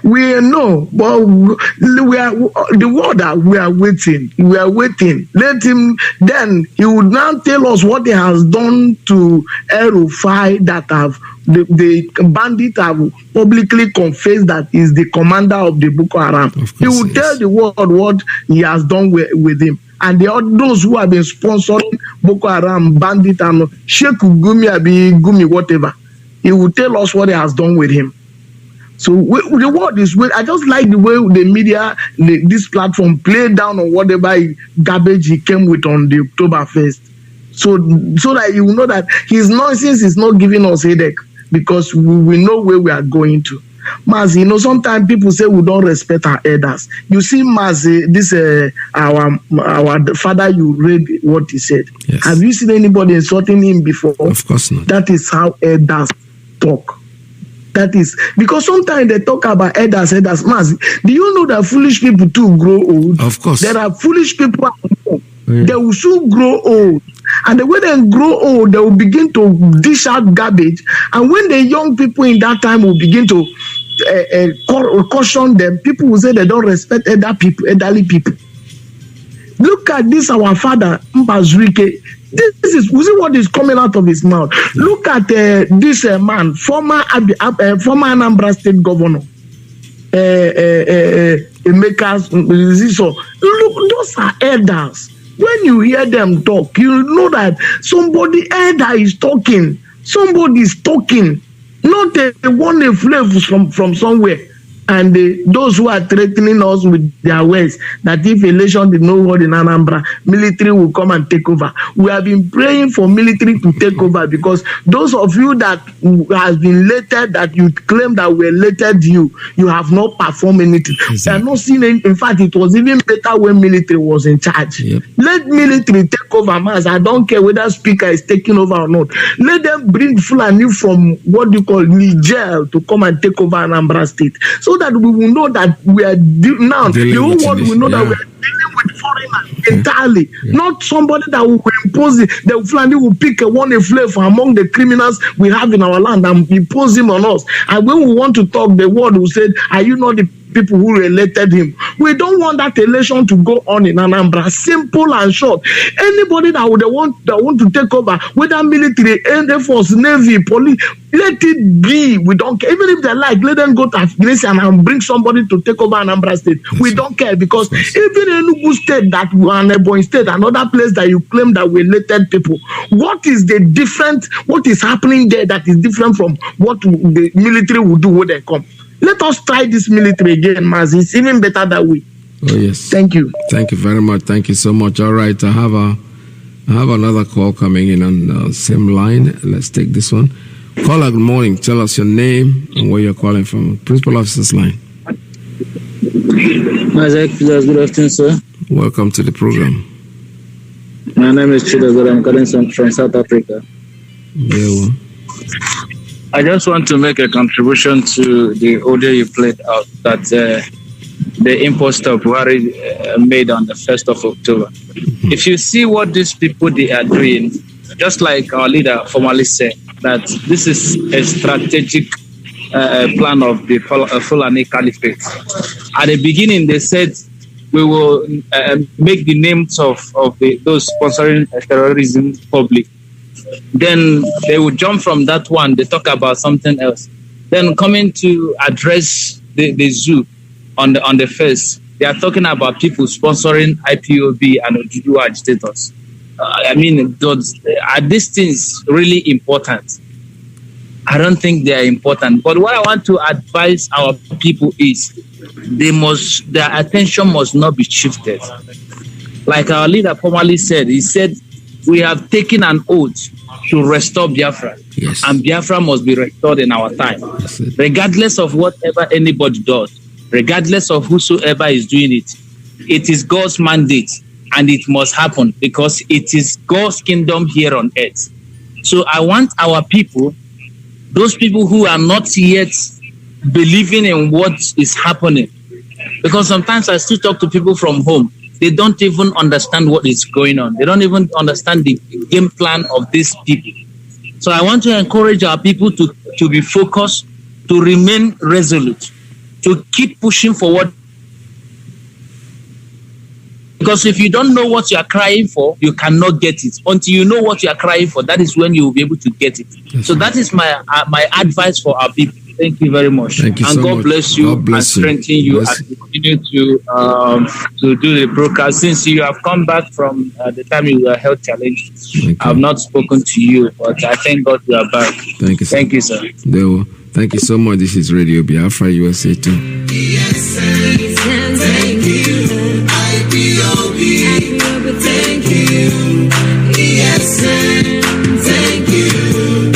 We know, but we are the word that we are waiting. We are waiting. Let him, then he would now tell us what he has done to El-Rufai that have the bandit have publicly confessed that is the commander of the Boko Haram. He will tell the world what he has done with him. And those who have been sponsoring Boko Haram, bandit, and Sheikh Gumi, whatever, he will tell us what he has done with him. So the word is, I just like the way the media, this platform, played down on whatever garbage he came with on the October 1st. So that you will know that his nonsense is not giving us headache, because we know where we are going to. Mazi, sometimes people say we don't respect our elders. You see, Mazi, this our father, you read what he said. Yes. Have you seen anybody insulting him before? Of course not. That is how elders talk. That is because sometimes they talk about elders. Mazi, do you know that foolish people too grow old? Of course. There are foolish people. They will soon grow old. And when they grow old, they will begin to dish out garbage. And when the young people in that time will begin to caution them, people will say they don't respect elderly people. Look at this, our father, Mazi Iyke. This is what is coming out of his mouth. Look at this man, former Anambra State Governor, Emeka. Look, those are elders. When you hear them talk, you know that somebody elder is talking. Somebody is talking. Not a one flavor from somewhere. And those who are threatening us with their words, that if election did not hold in Anambra, military will come and take over. We have been praying for military to take over, because those of you that has been elected, that you claim that we elected you have not performed anything. Exactly. They are not seeing any. In fact, it was even better when military was in charge. Yep. Let military take over, Mass. I don't care whether speaker is taking over or not. Let them bring Fulani from what you call Niger to come and take over Anambra State. So that we will know that we are now the whole world will know that we are dealing with foreigners entirely, not somebody that will impose it. The Fulani will pick one flavor among the criminals we have in our land and impose him on us. And when we want to talk, the world will say, "Are you not the people who elected him?" We don't want that election to go on in Anambra. Simple and short. Anybody that want to take over, whether military, Air Force, Navy, police, let it be. We don't care. Even if they like, let them go to Afghanistan and bring somebody to take over Anambra State. We don't care, because even in Enugu State, that we are Ebonyi State, another place that you claim that we elected people, what is the different? What is happening there that is different from what the military will do when they come? Let us try this military again, Mazi. It's even better that way. Oh yes. Thank you. Thank you very much. Thank you so much. All right, I have another call coming in on the same line. Let's take this one. Caller, good morning. Tell us your name and where you're calling from. Principal Officer's line. Mazi Iyke, good afternoon, sir. Welcome to the program. My name is Chidogo. I'm calling from South Africa. Yeah. I just want to make a contribution to the audio you played out that the imposter of Buhari made on the 1st of October. If you see what these people they are doing, just like our leader formally said, that this is a strategic plan of the Fulani Caliphate. At the beginning, they said we will make the names of those sponsoring terrorism public. Then they will jump from that one. They talk about something else. Then coming to address the zoo on the first, they are talking about people sponsoring IPOB and Ojuju agitators. Are these things really important? I don't think they are important. But what I want to advise our people is their attention must not be shifted. Like our leader formerly said, he said, we have taken an oath to restore Biafra. Yes. And Biafra must be restored in our time. Yes, regardless of whatever anybody does, regardless of whosoever is doing it, it is God's mandate and it must happen because it is God's kingdom here on earth. So I want our people, those people who are not yet believing in what is happening, because sometimes I still talk to people from home. They don't even understand what is going on. They don't even understand the game plan of these people. So I want to encourage our people to be focused, to remain resolute, to keep pushing forward. Because if you don't know what you are crying for, you cannot get it. Until you know what you are crying for, that is when you will be able to get it. So that is my advice for our people. Thank you very much. Thank you and so God much. bless you God bless and strengthen you as you continue to do the broadcast. Since you have come back from the time you were health challenged, I have not spoken to you, but I thank God you are back. Thank you, sir. Thank you, sir. Thank you so much. This is Radio Biafra, USA 2. Yes, thank you. IPOB, thank you. Yes, thank you.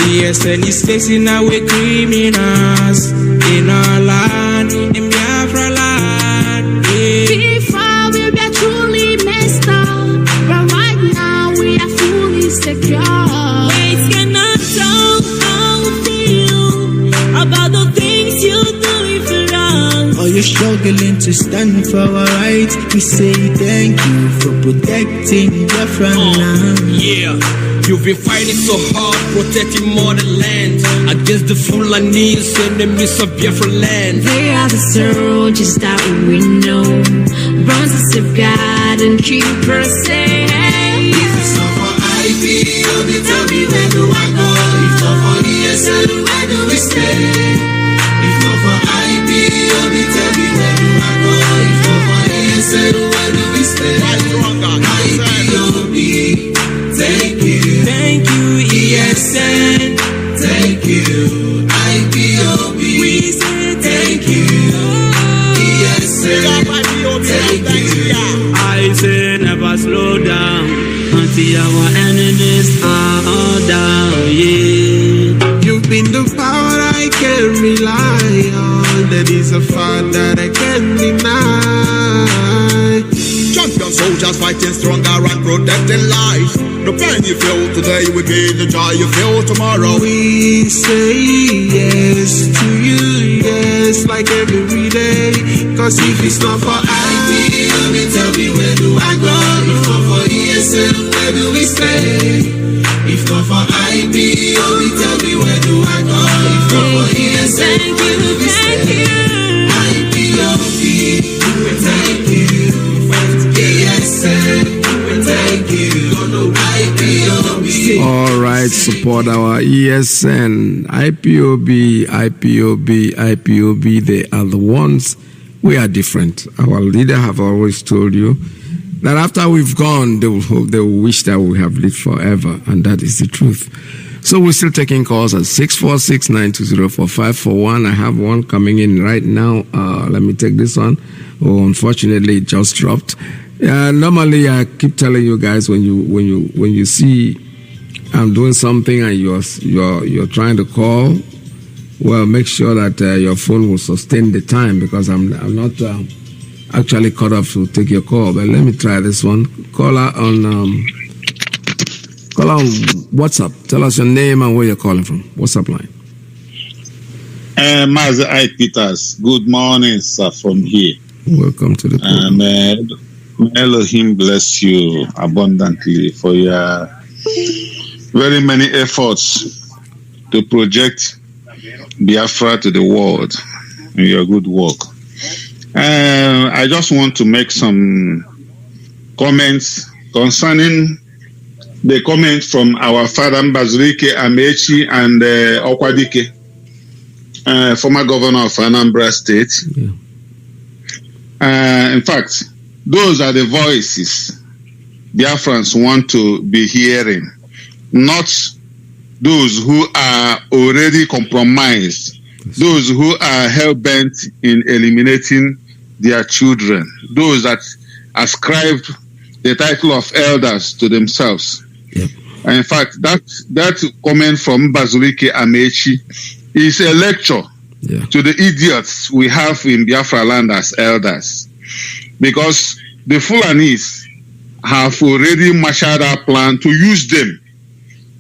ESN is facing away criminals in our land, in Biafra land. Before we were truly messed up, but right now we are fully secure. Words cannot tell how we feel about the things you do for us. Are you struggling to stand for our rights? We say thank you for protecting Biafra land. Yeah. You've been fighting so hard, protecting motherland against the Fulanis, enemies of Biafra land. They are the soldiers that we know, bronze to safeguard and keep us safe. If it's not for IPOB, tell me where do I go? If not for ESN, where do we stay? If not for IPOB, tell me where do I go? If not for ESN, where do we stay? IPOB, thank you. Thank you, ESN. Thank you, IPOB. We say thank you, ESN. Thank you. I say never slow down until our enemies are all down. Yeah. You've been the power I can rely on. That is a fact that I can't deny. Champion soldiers fighting stronger and protecting lives. The pain you feel today will be the joy you feel tomorrow. We say yes to you, yes, like every day. Cause if it's not for IPOB, tell me where do I go? If not for ESN, where do we stay? If not for IPOB, tell me where do I go? If not for ESN, where do we stay? IPOB, thank you. ESN, thank you. IPOB. All right, support our ESN, IPOB. They are the ones. We are different. Our leader have always told you that after we've gone, they will wish that we have lived forever, and that is the truth. So we're still taking calls at 646-920-4541. I have one coming in right now. Let me take this one. Oh, unfortunately, it just dropped. Normally, I keep telling you guys when you see I'm doing something and you're trying to call, well, make sure that your phone will sustain the time, because I'm not actually cut off to take your call. But let me try this one. Caller on Call on WhatsApp. Tell us your name and where you're calling from. WhatsApp line. Mazi Iyke Peters. Good morning, sir, from here. Welcome to the program. And Elohim bless you abundantly for your very many efforts to project Biafra to the world in your good work. I just want to make some comments concerning the comment from our father Mazi Iyke Amechi and Okwadike, former governor of Anambra State. Yeah. In fact, those are the voices Biafrans want to be hearing, not those who are already compromised, those who are hell-bent in eliminating their children, those that ascribed the title of elders to themselves. Yep. And in fact, that comment from Mazi Iyke Amechi is a lecture to the idiots we have in Biafra land as elders, because the Fulanis have already marshaled our plan to use them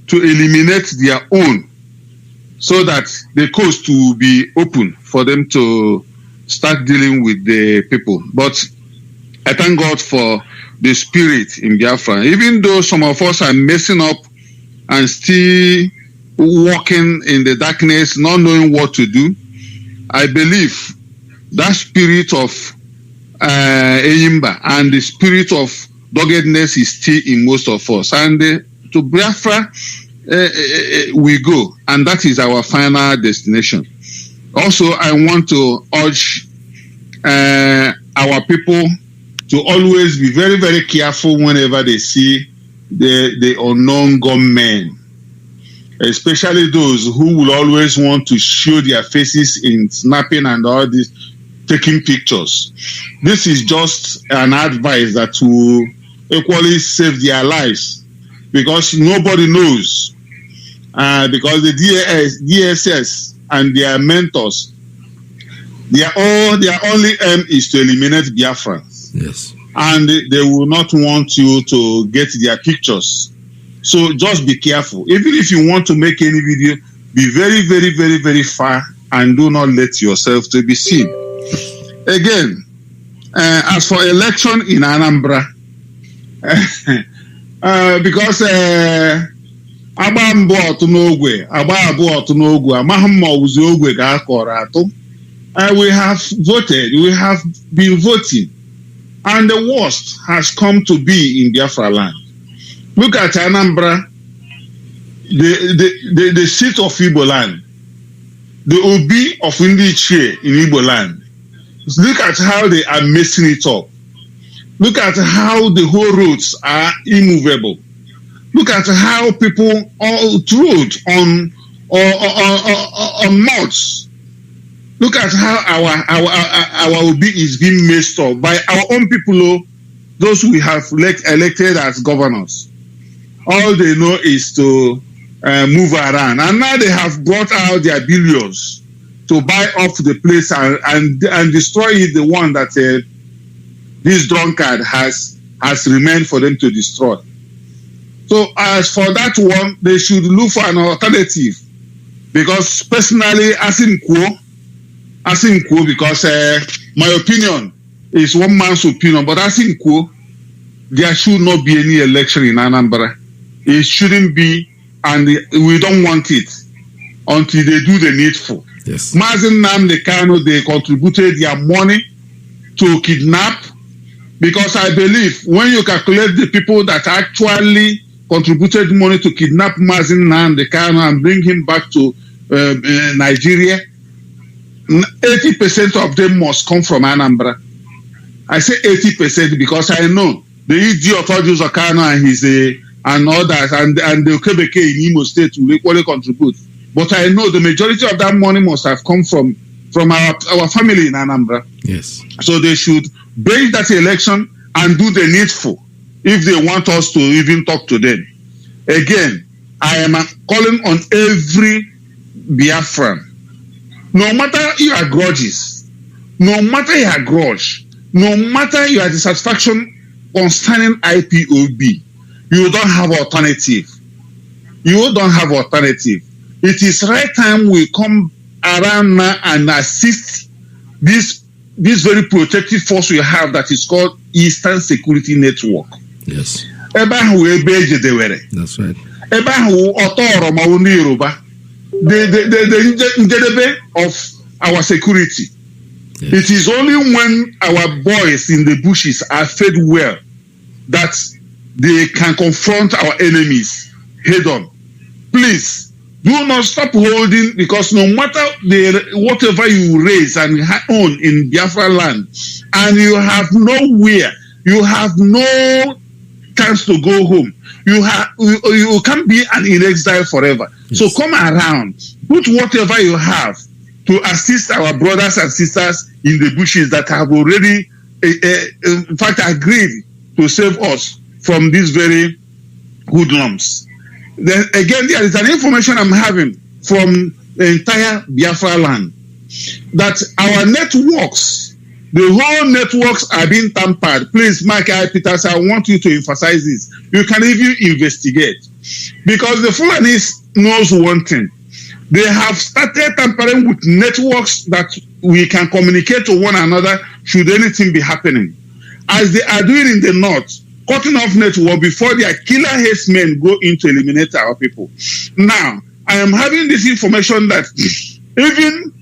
to eliminate their own, so that the coast will be open for them to start dealing with the people. But I thank God for the spirit in Biafra. Even though some of us are messing up and still walking in the darkness, not knowing what to do, I believe that spirit of Eyimba and the spirit of doggedness is still in most of us. And to Biafra we go, and that is our final destination. Also, I want to urge our people to always be very, very careful whenever they see the unknown gunmen, especially those who will always want to show their faces in snapping and all this, taking pictures. This is just an advice that will equally save their lives, because nobody knows. Because the DSS and their mentors, their only aim is to eliminate Biafrans. Yes. And they will not want you to get their pictures. So just be careful. Even if you want to make any video, be very, very, very, very far and do not let yourself to be seen. Again, as for election in Anambra, because agba mbụ ọtụ n'ogwe, agba abụọ ọtụ n'ogwe, amaghị mma ọwụzi ogwe ga-akọrọ atụ. We have voted, we have been voting, and the worst has come to be in Biafra land. Look at Anambra, the seat of Igbo land, the Obi of Ndichie in Igbo land. Look at how they are messing it up. Look at how the whole roads are immovable. Look at how people all rode on mods. Look at how our Obi is being messed up by our own people, those we have elected as governors. All they know is to move around, and now they have brought out their billions to buy off the place and destroy it, the one that this drunkard has remained for them to destroy. So as for that one, they should look for an alternative, because personally, because my opinion is one man's opinion, but there should not be any election in Anambra. It shouldn't be, and we don't want it until they do the needful. Yes. Mazi Nnamdi Kanu, they contributed their money to kidnap, because I believe when you calculate the people that actually contributed money to kidnap Mazi Nnamdi Kanu and bring him back to Nigeria, 80% of them must come from Anambra. I say 80% because I know the idiot Ojuzo Kanu and his and others and the Okebeke in Imo State will equally contribute. But I know the majority of that money must have come from our family in Anambra. Yes. So they should break that election and do the needful if they want us to even talk to them. Again, I am calling on every Biafran. No matter your grudges, no matter your grudge, no matter your dissatisfaction concerning IPOB, you don't have alternative. you don't have alternative. It is right time we come around now and assist this very protective force we have that is called Eastern Security Network. Yes. That's right. The of our security. Yes. It is only when our boys in the bushes are fed well that they can confront our enemies head on. Please do not stop holding, because no matter whatever you raise and own in Biafra land, and you have nowhere, you have no chance to go home. You can't be in exile forever. Yes. So come around, put whatever you have to assist our brothers and sisters in the bushes that have already, in fact, agreed to save us from these very hoodlums. Then again, there is an information I'm having from the entire Biafra land that our networks, the whole networks are being tampered. Please, Mike I. Peters, I want you to emphasize this. You can even investigate, because the Fulanis knows one thing. They have started tampering with networks that we can communicate to one another should anything be happening, as they are doing in the north, cutting off network before their killer herdsmen go in to eliminate our people. Now, I am having this information that even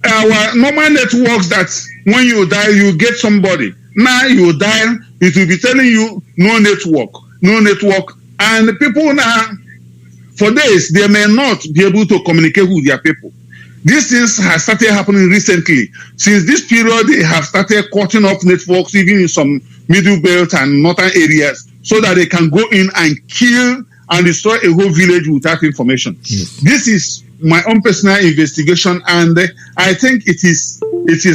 our normal networks, that when you die, you get somebody. Now you die, it will be telling you no network. And people now, for days, they may not be able to communicate with their people. These things have started happening recently. Since this period, they have started cutting off networks, even in some middle belt and northern areas, so that they can go in and kill and destroy a whole village without information. Yes. This is my own personal investigation, and I think it is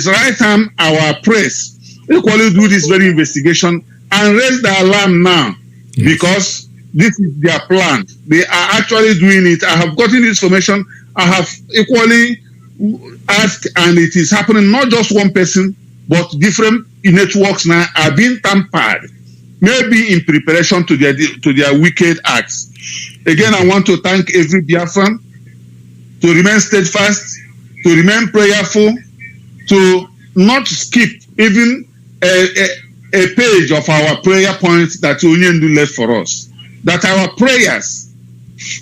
right time our press equally do this very investigation and raise the alarm now. Yes. Because this is their plan. They are actually doing it. I have gotten this information. I have equally asked, and it is happening. Not just one person, but different networks now are being tampered, maybe in preparation to their wicked acts. Again, I want to thank every Biafran to remain steadfast, to remain prayerful, to not skip even a page of our prayer points that Onyendu left for us. That our prayers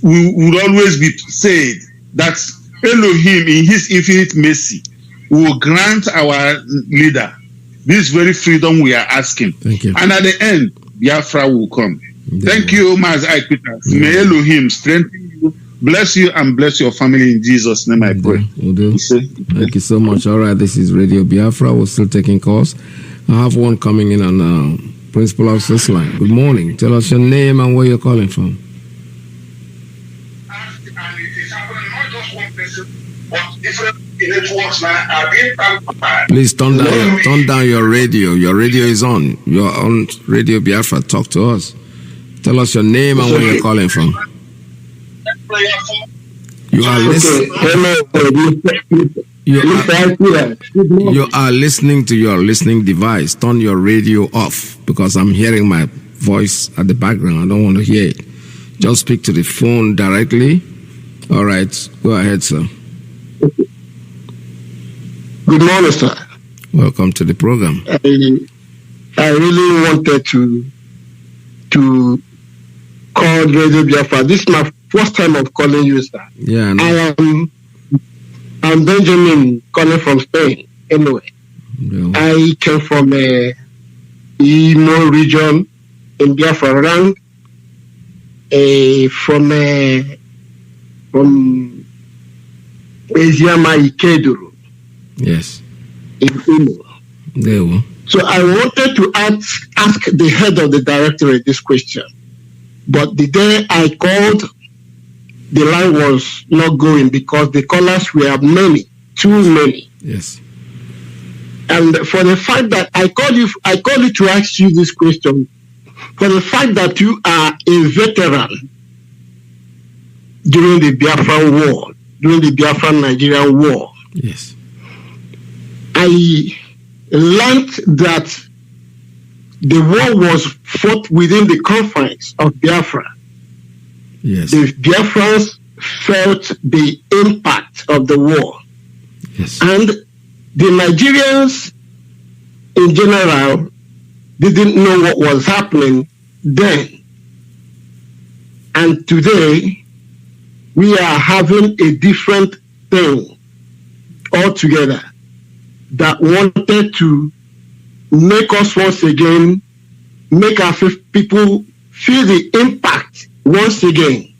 will always be said, that Elohim in his infinite mercy will grant our leader this very freedom we are asking. Thank you. And at the end, Biafra will come. Thank you, Mazi Iyke. May Elohim strengthen you, bless you, and bless your family in Jesus' name. I pray. Will do. Thank you so much. All right, this is Radio Biafra. We're still taking calls. I have one coming in on Principal of this line. Good morning. Tell us your name and where you're calling from. Please turn down your radio. Your radio is on. You're on Radio Biafra. Talk to us. Tell us your name and where you're calling from. You are listening. You are listening to your listening device. Turn your radio off, because I'm hearing my voice at the background. I don't want to hear it. Just speak to the phone directly. All right. Go ahead, sir. Good morning, sir. Welcome to the program. I really wanted to call Radio Biafra. This is my first time of calling you, sir. Yeah. I'm Benjamin, calling from Spain. Anyway, yeah. I came from Imo region in Biafra land, from Mazi Iyke. Yes. In Imo. There we go. So I wanted to ask the head of the directorate this question, but the day I called, the line was not going because the callers were many, too many. Yes. And for the fact that I called you to ask you this question, for the fact that you are a veteran during the Biafran War, during the Biafran-Nigerian War. Yes. I learned that the war was fought within the confines of Biafra. Yes. The Biafrans felt the impact of the war. Yes. And the Nigerians in general didn't know what was happening then. And today, we are having a different thing altogether that wanted to make us once again, make our people feel the impact once again.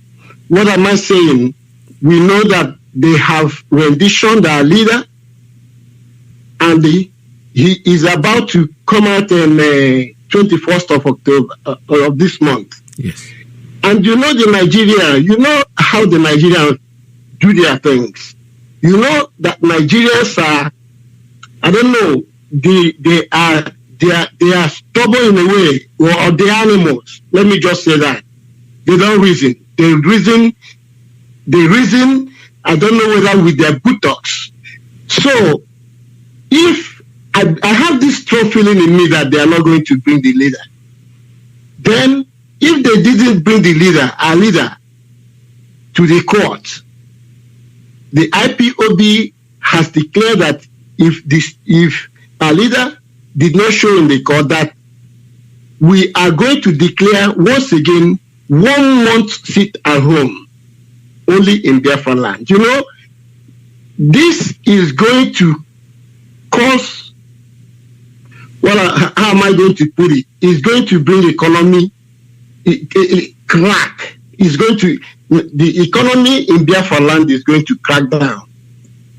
What am I saying? We know that they have renditioned our leader, and he is about to come out on the 21st of October of this month. Yes. And you know the Nigerian, you know how the Nigerians do their things. You know that Nigerians are, I don't know, they are stubborn in a way, or the animals. Let me just say that. They don't reason. They reason, I don't know whether with their buttocks. So, if I have this strong feeling in me that they are not going to bring the leader, then if they didn't bring the leader, our leader, to the court, the IPOB has declared that if our leader did not show in the court, that we are going to declare once again 1 month sit at home only in Biafra land. You know, this is going to cause, well, how am I going to put it? It's going to bring economy crack. It's going to, the economy in Biafra land is going to crack down.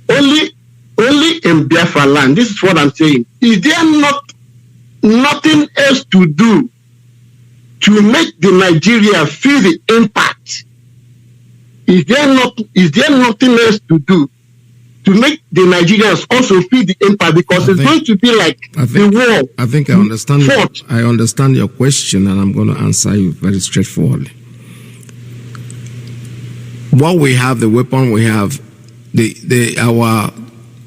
Only in Biafra land. This is what I'm saying. Is there nothing else to do to make the Nigeria feel the impact? Is there nothing else to do to make the Nigerians also feel the impact? Because it's going to be like the war. I think I understand. I understand your question, and I'm going to answer you very straightforwardly. What we have, the weapon we have, our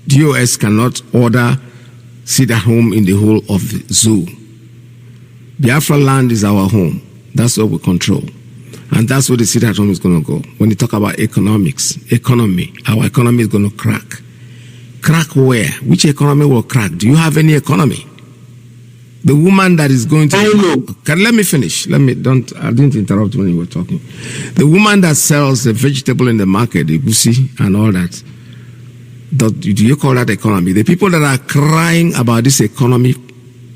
DOS cannot order sit at home in the whole of the zoo. Biafra land is our home. That's what we control. And that's where the sit at home is going to go. When you talk about economy, our economy is going to crack. Crack where? Which economy will crack? Do you have any economy? The woman that is going to... Let me finish. I didn't interrupt when you were talking. The woman that sells the vegetable in the market, the busi and all that, do you call that economy? The people that are crying about this economy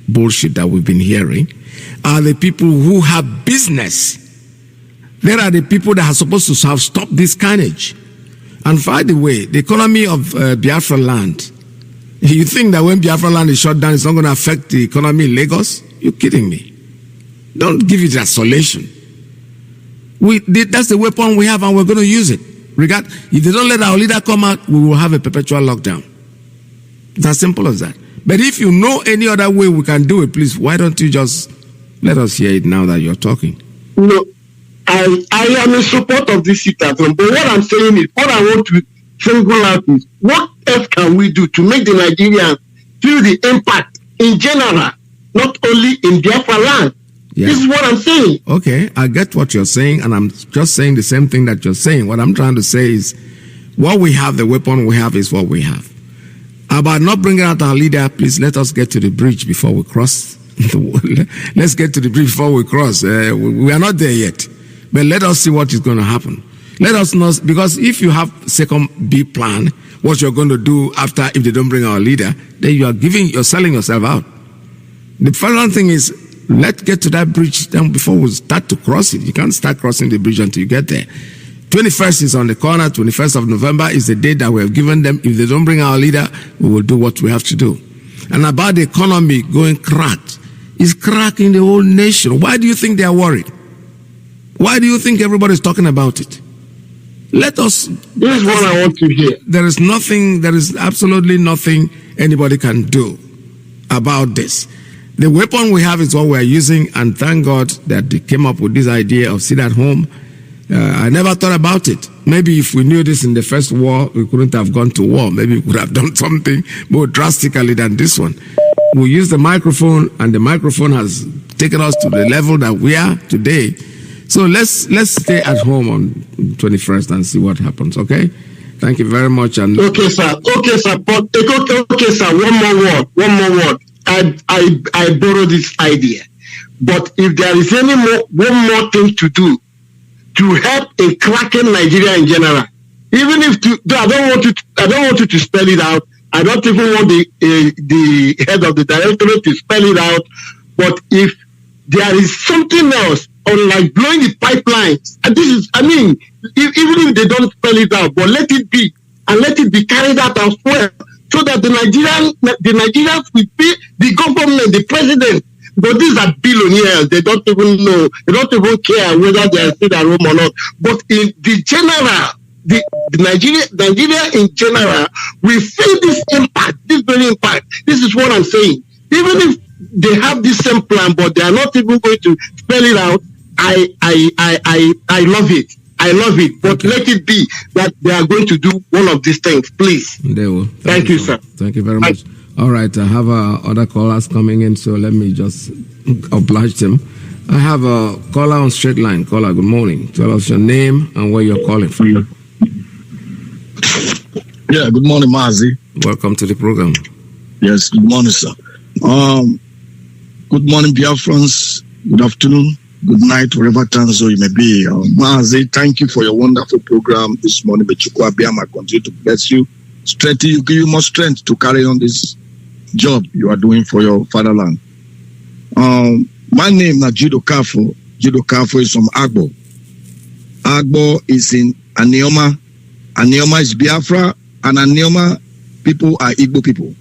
bullshit that we've been hearing are the people who have business. There are the people that are supposed to have stopped this carnage. And by the way, the economy of Biafra land, you think that when Biafra land is shut down, it's not going to affect the economy in Lagos? You're kidding me. Don't give it isolation. That's the weapon we have, and we're going to use it. If they don't let our leader come out, we will have a perpetual lockdown. It's as simple as that. But if you know any other way we can do it, please, why don't you just let us hear it now that you're talking? No, I am in support of this sit at home. But what I'm saying is, what I want to single out is, what else can we do to make the Nigerians feel the impact in general, not only in Biafra land? Yeah. This is what I'm saying. Okay, I get what you're saying, and I'm just saying the same thing that you're saying. What I'm trying to say is, what we have, the weapon we have is what we have. About not bringing out our leader, please let us get to the bridge before we cross. Let's get to the bridge before we cross. We are not there yet. But let us see what is going to happen. Let us know, because if you have second B plan, what you're going to do after if they don't bring our leader, then you're selling yourself out. The final thing is, let's get to that bridge then before we start to cross it. You can't start crossing the bridge until you get there. 21st is on the corner. 21st of November is the date that we have given them. If they don't bring our leader, we will do what we have to do. And about the economy going cracked, it's cracking the whole nation. Why do you think they are worried? Why do you think everybody's talking about it? This is what I want to hear. There is absolutely nothing anybody can do about this. The weapon we have is what we are using, and thank God that they came up with this idea of sit at home. I never thought about it. Maybe if we knew this in the first war, we couldn't have gone to war. Maybe we could have done something more drastically than this one. We use the microphone, and the microphone has taken us to the level that we are today. So let's stay at home on 21st and see what happens, okay? Thank you very much. And okay, sir. Okay, sir. But okay, sir. One more word. I borrow this idea. But if there is one more thing to do to help a cracking Nigeria in general, even if I don't want you to spell it out. I don't even want the head of the directorate to spell it out. But if there is something else, unlike blowing the pipelines, and this is, even if they don't spell it out, but let it be, and let it be carried out as well, so that the Nigerians will pay the government, the president. But these are billionaires. They don't even know. They don't even care whether they are still at home or not. But in the general, the Nigeria in general will feel this impact, this very impact. This is what I'm saying. Even if they have this same plan, but they are not even going to spell it out, I love it. I love it. But let it be that they are going to do one of these things, please. They will. Thank you, sir. Thank you very much. All right, I have other callers coming in, so let me just oblige them. I have a caller on straight line. Caller, good morning. Tell us your name and where you're calling from. Yeah, good morning, Mazi. Welcome to the program. Yes, good morning, sir. Good morning, Biafrans. Good afternoon. Good night, wherever time zone you may be. Mazi, thank you for your wonderful program this morning. May Chukwu Abiyama continue to bless you, strengthen you, give you more strength to carry on this job you are doing for your fatherland. My name is Judo Kafo. Judo Kafo is from Agbo. Agbo is in Anioma. Anioma is Biafra, and Anioma people are Igbo people.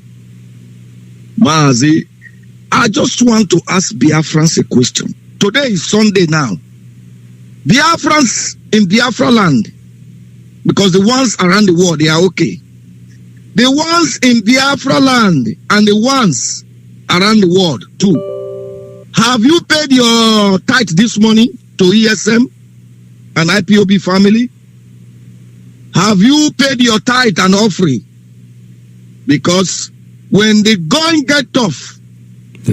Mazi, I just want to ask Biafrans a question. Today is Sunday now. Biafrans in Biafra land, because the ones around the world, they are okay. The ones in Biafra land and the ones around the world too. Have you paid your tithe this morning to ESM and IPOB family? Have you paid your tithe and offering? Because when the going get tough,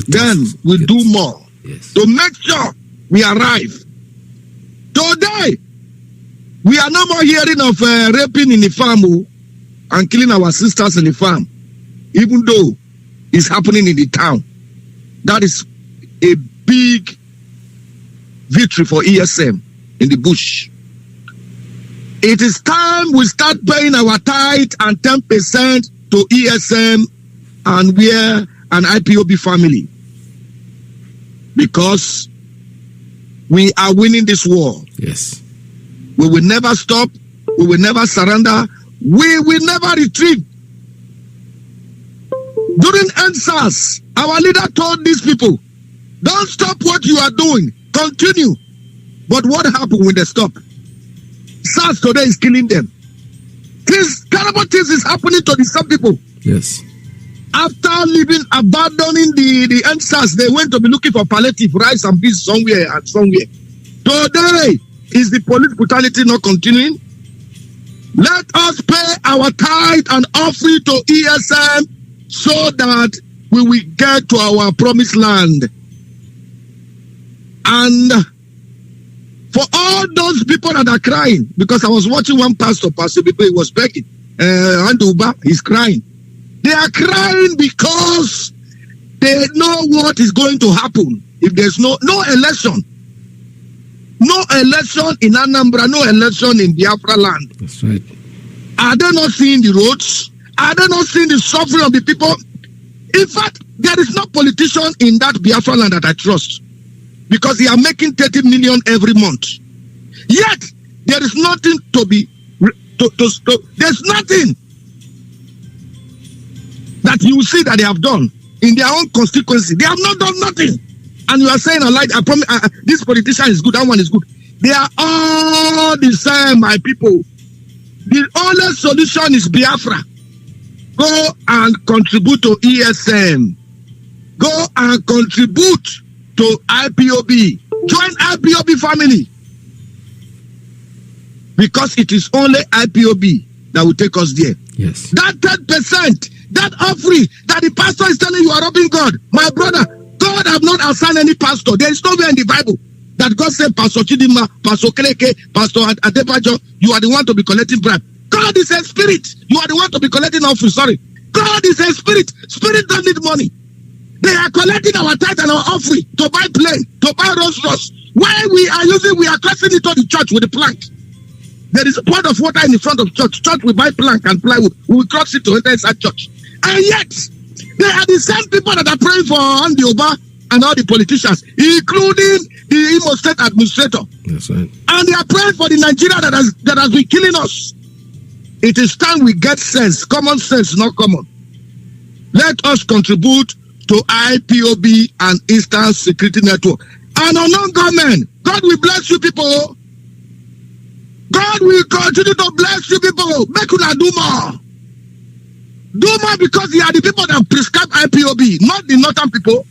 then we do more to make sure we arrive. Today, we are no more hearing of raping in the farm and killing our sisters in the farm, even though it's happening in the town. That is a big victory for ESM in the bush. It is time we start paying our tithe and 10% to ESM and we're an IPOB family, because we are winning this war. Yes. We will never stop. We will never surrender. We will never retreat. During NSAS, our leader told these people, don't stop what you are doing. Continue. But what happened when they stop? SARS today is killing them. Things, terrible things is happening to the same people. Yes. After abandoning the NSAS, they went to be looking for palliative rice and beans somewhere and somewhere. Today, is the police brutality not continuing? Let us pay our tithe and offering to ESM so that we will get to our promised land. And for all those people that are crying, because I was watching one pastor people, he was begging, Anduba, he's crying. They are crying because they know what is going to happen if there's no election. No election in Anambra, no election in Biafra land. That's right. Are they not seeing the roads? Are they not seeing the suffering of the people? In fact, there is no politician in that Biafra land that I trust, because they are making 30 million every month. Yet, there is nothing to be, there's nothing that you will see that they have done in their own constituency. They have not done nothing. And you are saying, I promise, this politician is good, that one is good. They are all the same, my people. The only solution is Biafra. Go and contribute to ESM. Go and contribute to IPOB. Join IPOB family. Because it is only IPOB that will take us there. Yes. That 10%, that offering that the pastor is telling you are robbing God. My brother, God have not assigned any pastor. There is nowhere in the Bible that God said, Pastor Chidima, Pastor Kreke, Pastor Adebajo, you are the one to be collecting bribe. God is a spirit. You are the one to be collecting offering. Sorry. God is a spirit. Spirit don't need money. They are collecting our tithe and our offering to buy plane, to buy Rolls Royce. Why we are crossing it to the church with the plank. There is a pot of water in the front of church. Church will buy plank and plywood. We will cross it to enter inside church. And yet, they are the same people that are praying for Andy Oba and all the politicians, including the Imo State administrator. That's right. And they are praying for the Nigeria that has been killing us. It is time we get sense, common sense, not common. Let us contribute to IPOB and Eastern Security Network. And unknown government, God will bless you people. God will continue to bless you people. Make una do more. Do more because they are the people that prescribe IPOB, not the northern people.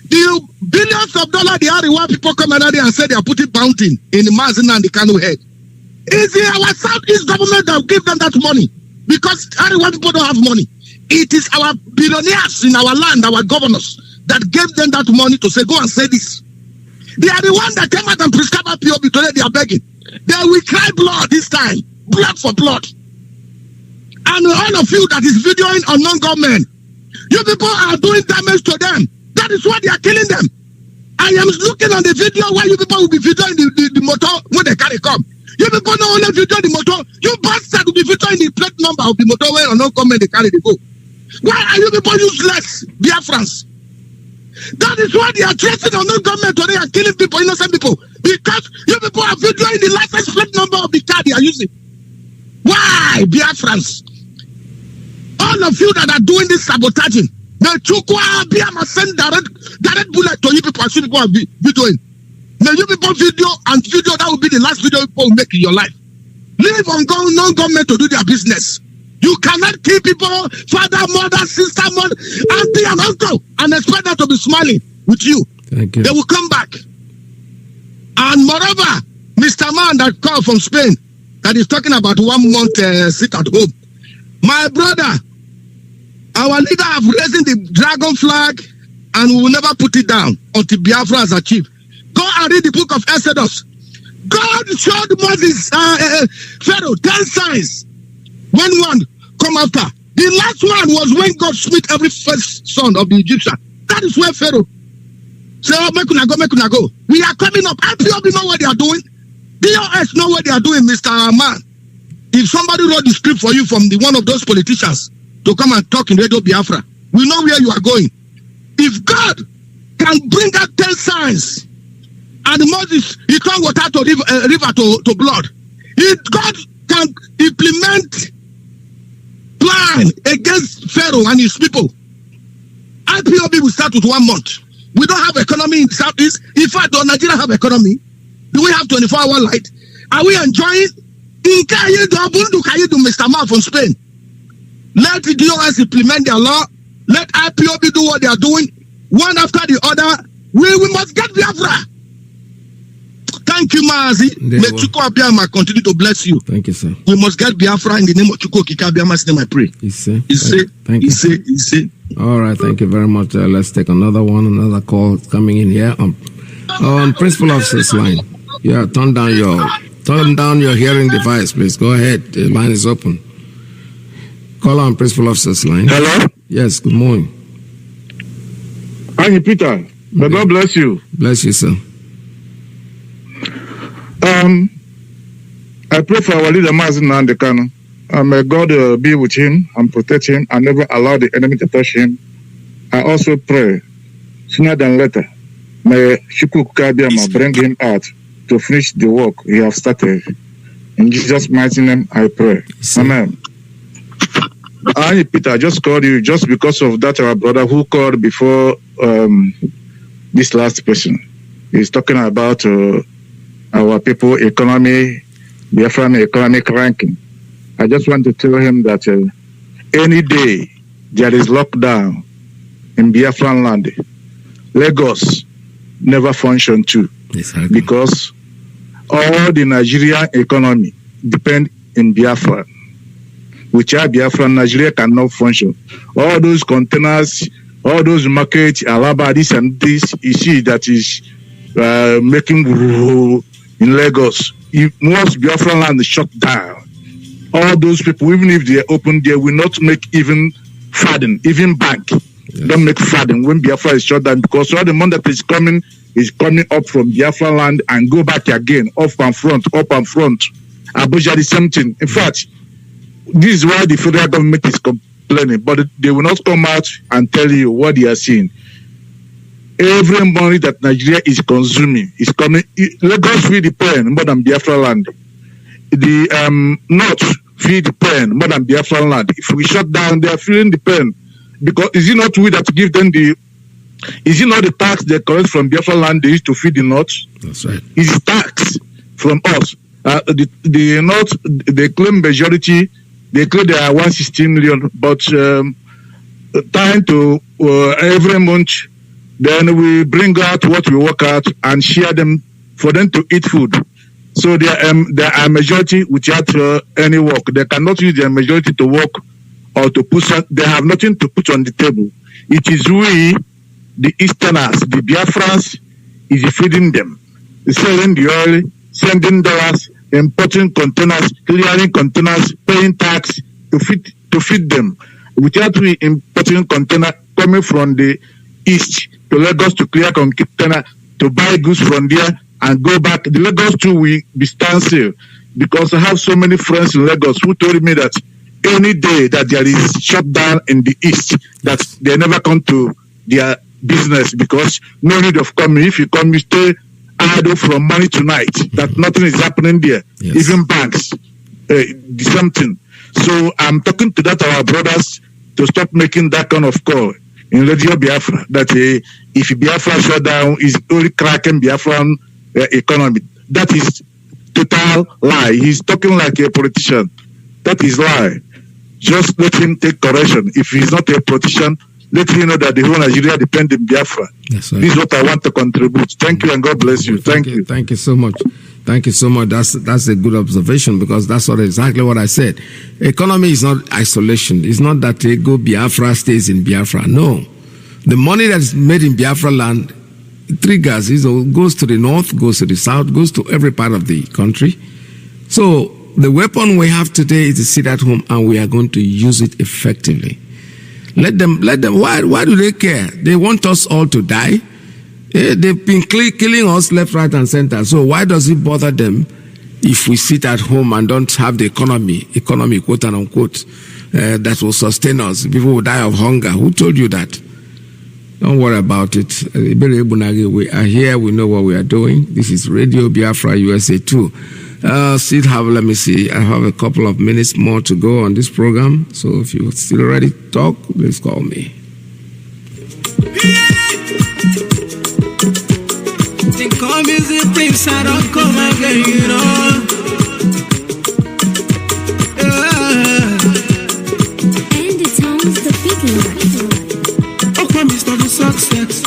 The billions of dollars the Ariwa people come another day and say they are putting bounty in the Mazi Nnamdi Kanu head. It's our Southeast government that give them that money because Ariwa people don't have money. It is our billionaires in our land, our governors, that gave them that money to say, go and say this. They are the ones that came out and prescribed IPOB. Today they are begging. They will cry blood this time. Blood for blood. And all of you that is videoing unknown government, you people are doing damage to them. That is why they are killing them. I am looking on the video where you people will be videoing the motor when they carry come. You people not only video the motor, you bastard will be videoing the plate number of the motor where unknown government they carry the go. Why are you people useless, Biafrans? That is why they are chasing unknown government today and killing people, innocent people. Because you people are videoing the license plate number of the car they are using. Why, Biafrans? All of you that are doing this sabotaging, the Chukwa Biama send direct bullet to you people as you people are videoing. May you people video and video, that will be the last video you people will make in your life. Leave non-government to do their business. You cannot kill people, father, mother, sister, mother, auntie, and uncle, and expect them to be smiling with you. Thank you. They will come back. And moreover, Mr. Man that called from Spain, that is talking about 1 month sit at home. My brother, our leader have raised the dragon flag and we will never put it down until Biafra has achieved. Go and read the book of Exodus. God showed Moses, Pharaoh, 10 signs. When one come after. The last one was when God smote every first son of the Egyptian. That is where Pharaoh said, oh, make una go. We are coming up. IPOB know what they are doing. DOS know what they are doing, Mr. Man. If somebody wrote the script for you from one of those politicians to come and talk in Radio Biafra, we know where you are going. If God can bring out 10 signs and Moses, he turned water to river to blood, if God can implement plan against Pharaoh and his people, IPOB will start with 1 month. We don't have economy in the Southeast. In fact, does Nigeria have economy? Do we have 24-hour light? Are we enjoying? Mr. Man from Spain. Let the DOS implement their law. Let IPOB do what they are doing. One after the other. We must get Biafra. Thank you, Mazi. May Chukwu Abiyama continue to bless you. Thank you, sir. We must get Biafra in the name of Chukwu Okike Abiyama's name, I pray. Thank you. All right, thank you very much. Let's take another call coming in here on Principal Officer's line. Yeah, turn down your hearing device, please. Go ahead. The line is open. Call on Principal Officer's line. Hello? Yes, good morning. Hi, Peter. May God bless you. Bless you, sir. I pray for our leader, Mazi Nnamdi Kanu. May God be with him and protect him and never allow the enemy to touch him. I also pray, sooner than later, may Chukwu Abiyama bring him out to finish the work he has started. In Jesus' mighty name, I pray. Amen. I, Peter, I just called you just because of that our brother who called before this last person. He's talking about our people economy, Biafran economic ranking. I just want to tell him that any day there is lockdown in Biafran land, Lagos never function too. Exactly. Because all the Nigerian economy depend in Biafra. Without Biafra, Nigeria cannot function. All those containers, all those markets, Alaba, this and this, you see that is making in Lagos. If most Biafra land is shut down, all those people, even if they are open, they will not make even farthing, even bank. Don't make farthing when Biafra is shut down, because all the money that is coming up from Biafra land and go back again, up and front. Abuja is something. In fact, this is why the federal government is complaining, but they will not come out and tell you what they are seeing. Every money that Nigeria is consuming is coming. Lagos feel the pain more than Biafra land. The North feel the pain more than Biafra land. If we shut down, they are feeling the pain. Because is it not we that give them is it not the tax they collect from Biafra land they used to feed the North? That's right. It's tax from us. The North, they claim majority, they claim they are 116 million, but time to every month, then we bring out what we work out and share them for them to eat food. So there are majority without any work. They cannot use their majority to work or to push. They have nothing to put on the table. It is we, the Easterners, the Biafrans, is feeding them, selling the oil, sending dollars, importing containers, clearing containers, paying tax to feed them. Without we importing container coming from the east to Lagos to clear container to buy goods from there and go back. The Lagos too will be standstill, because I have so many friends in Lagos who told me that any day that there is shutdown in the east, that they never come to their business because no need of coming. If you come, you stay idle from morning to night. That nothing is happening there. Yes. Even banks, something. So I'm talking to that our brothers to stop making that kind of call in Radio Biafra. That if Biafra shut down, is only cracking Biafran economy. That is total lie. He's talking like a politician. That is lie. Just let him take correction. If he's not a politician, let him know that the whole Nigeria depends on Biafra. Yes, this is what I want to contribute. Thank you and God bless you. Thank you. Thank you so much. Thank you so much. That's a good observation, because that's exactly what I said. Economy is not isolation. It's not that Biafra stays in Biafra. No. The money that is made in Biafra land triggers, goes to the north, goes to the south, goes to every part of the country. So the weapon we have today is to sit at home, and we are going to use it effectively. Let them. Why do they care? They want us all to die. They've been killing us left, right, and center. So why does it bother them if we sit at home and don't have the economy, quote and unquote, that will sustain us? People will die of hunger. Who told you that? Don't worry about it. We are here. We know what we are doing. This is Radio Biafra USA 2. Let me see. I have a couple of minutes more to go on this program. So if you're still ready to talk, please call me. They call me the prince, I don't come again, you know. And it sounds the big life. Oh, promise to the success.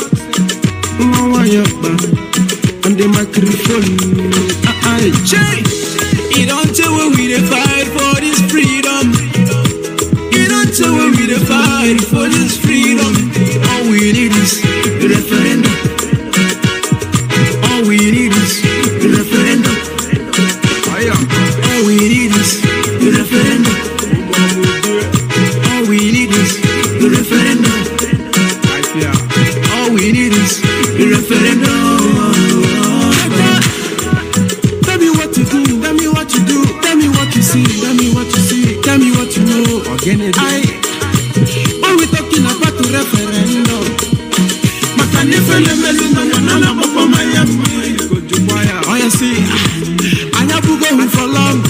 Oh, why you back? And the microphone. You don't tell what we dey fight for this freedom. You don't tell what we dey fight for this freedom. All we need is the referendum. All we need is the referendum. All we need is the referendum. All we need is the referendum. All we need is the referendum. Tell me what to do. Tell me what you do. Tell me what you see. Tell me what you see. Tell me what you know. When we talking about the referendum, oh, you see, I have to go for long.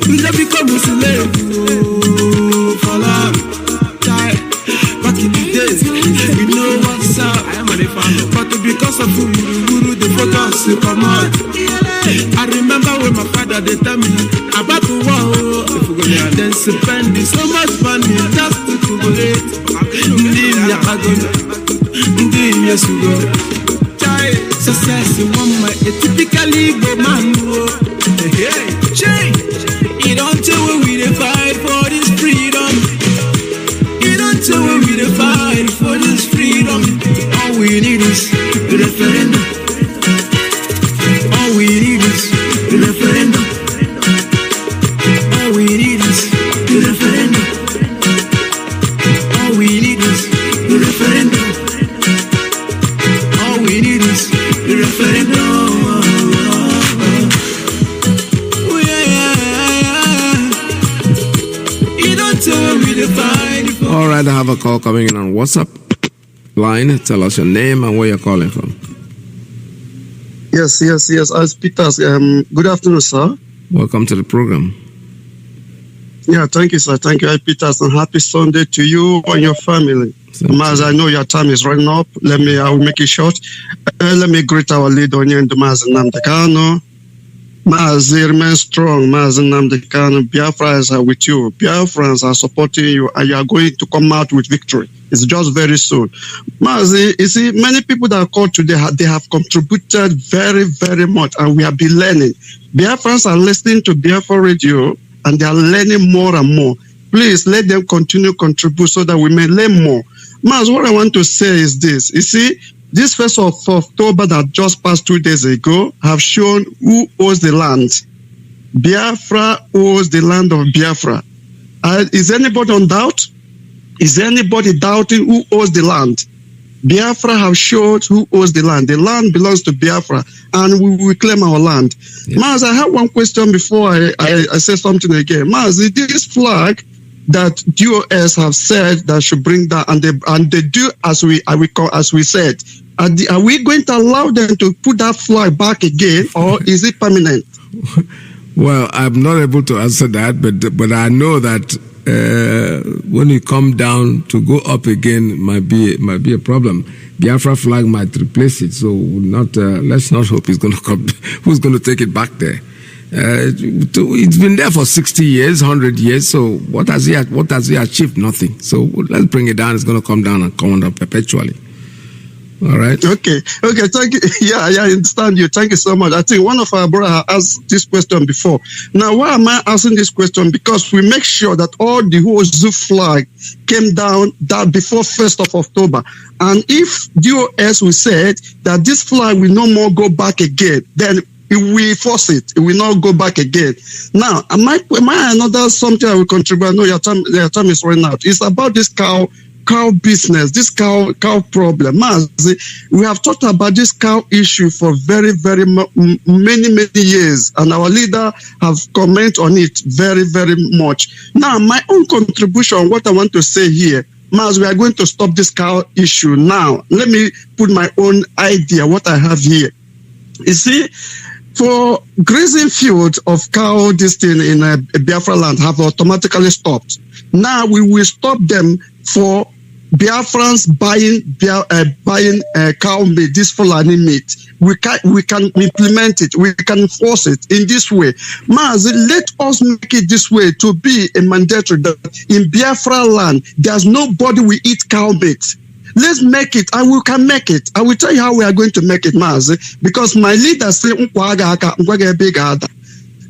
We just become a slave for long. Back in the days, we know what's up. But because of Guru, the focus to come out. I remember when my father they tell me about the war. And then spending so much money just to jubilate. Success in one my typically go man. You don't tell what we dey fight for this freedom. You don't tell what we dey fight for this freedom. All we need is the referendum. right, I have a call coming in on WhatsApp line. Tell us your name and where you're calling from. Yes. As Peters, good afternoon, sir. Welcome to the program. Yeah, thank you, sir. Thank you, Peters, and happy Sunday to you and your family. Mazi, I know your time is running up. I will make it short. Let me greet our leader, Mazi Nnamdi Kanu. Mazi, remain strong. Mazi Nnamdi Kanu, Biafra is with you. Biafrans are supporting you, and you are going to come out with victory. It's just very soon. Mazi, you see, many people that are called today, they have contributed very, very much, and we have been learning. Biafrans are listening to Biafra Radio, and they are learning more and more. Please let them continue contribute so that we may learn more. Mazi, what I want to say is this. You see, this 1st of October that just passed 2 days ago have shown who owns the land. Biafra owns the land of Biafra. Is anybody on doubt? Is anybody doubting who owns the land? Biafra have showed who owns the land. The land belongs to Biafra, and we will claim our land. Yes. Mazi, I have one question before I say something again. Mazi, this flag that DOS have said that should bring that, and they do as we said. Are we going to allow them to put that flag back again, or is it permanent? Well, I'm not able to answer that, but I know that when you come down to go up again, might be a problem. Biafra flag might replace it, so let's not hope it's going to come. Who's going to take it back there? It's been there for 60 years, 100 years. So what has he achieved? Nothing. So let's bring it down. It's going to come down and come on perpetually. All right. Okay. Thank you. Yeah, I understand you. Thank you so much. I think one of our brothers asked this question before. Now, why am I asking this question? Because we make sure that all the whole zoo flag came down that before 1st of October. And if DOS will say that this flag will no more go back again, then we force it. It will not go back again. Now, am I another something I will contribute? I know your time is running out. It's about this cow business, this cow problem. Mazi, we have talked about this cow issue for very, very many years, and our leader have commented on it very, very much. Now, my own contribution, what I want to say here, Mazi, we are going to stop this cow issue now. Let me put my own idea, what I have here. You see, for grazing field of cow, this thing in Biafra land have automatically stopped. Now we will stop them for Biafrans buying cow meat, this Fulani meat. We can implement it. We can enforce it in this way. Mazi, let us make it this way to be a mandatory that in Biafra land, there's nobody will eat cow meat. Let's make it, and we can make it. I will tell you how we are going to make it, Mazi, because my leader say,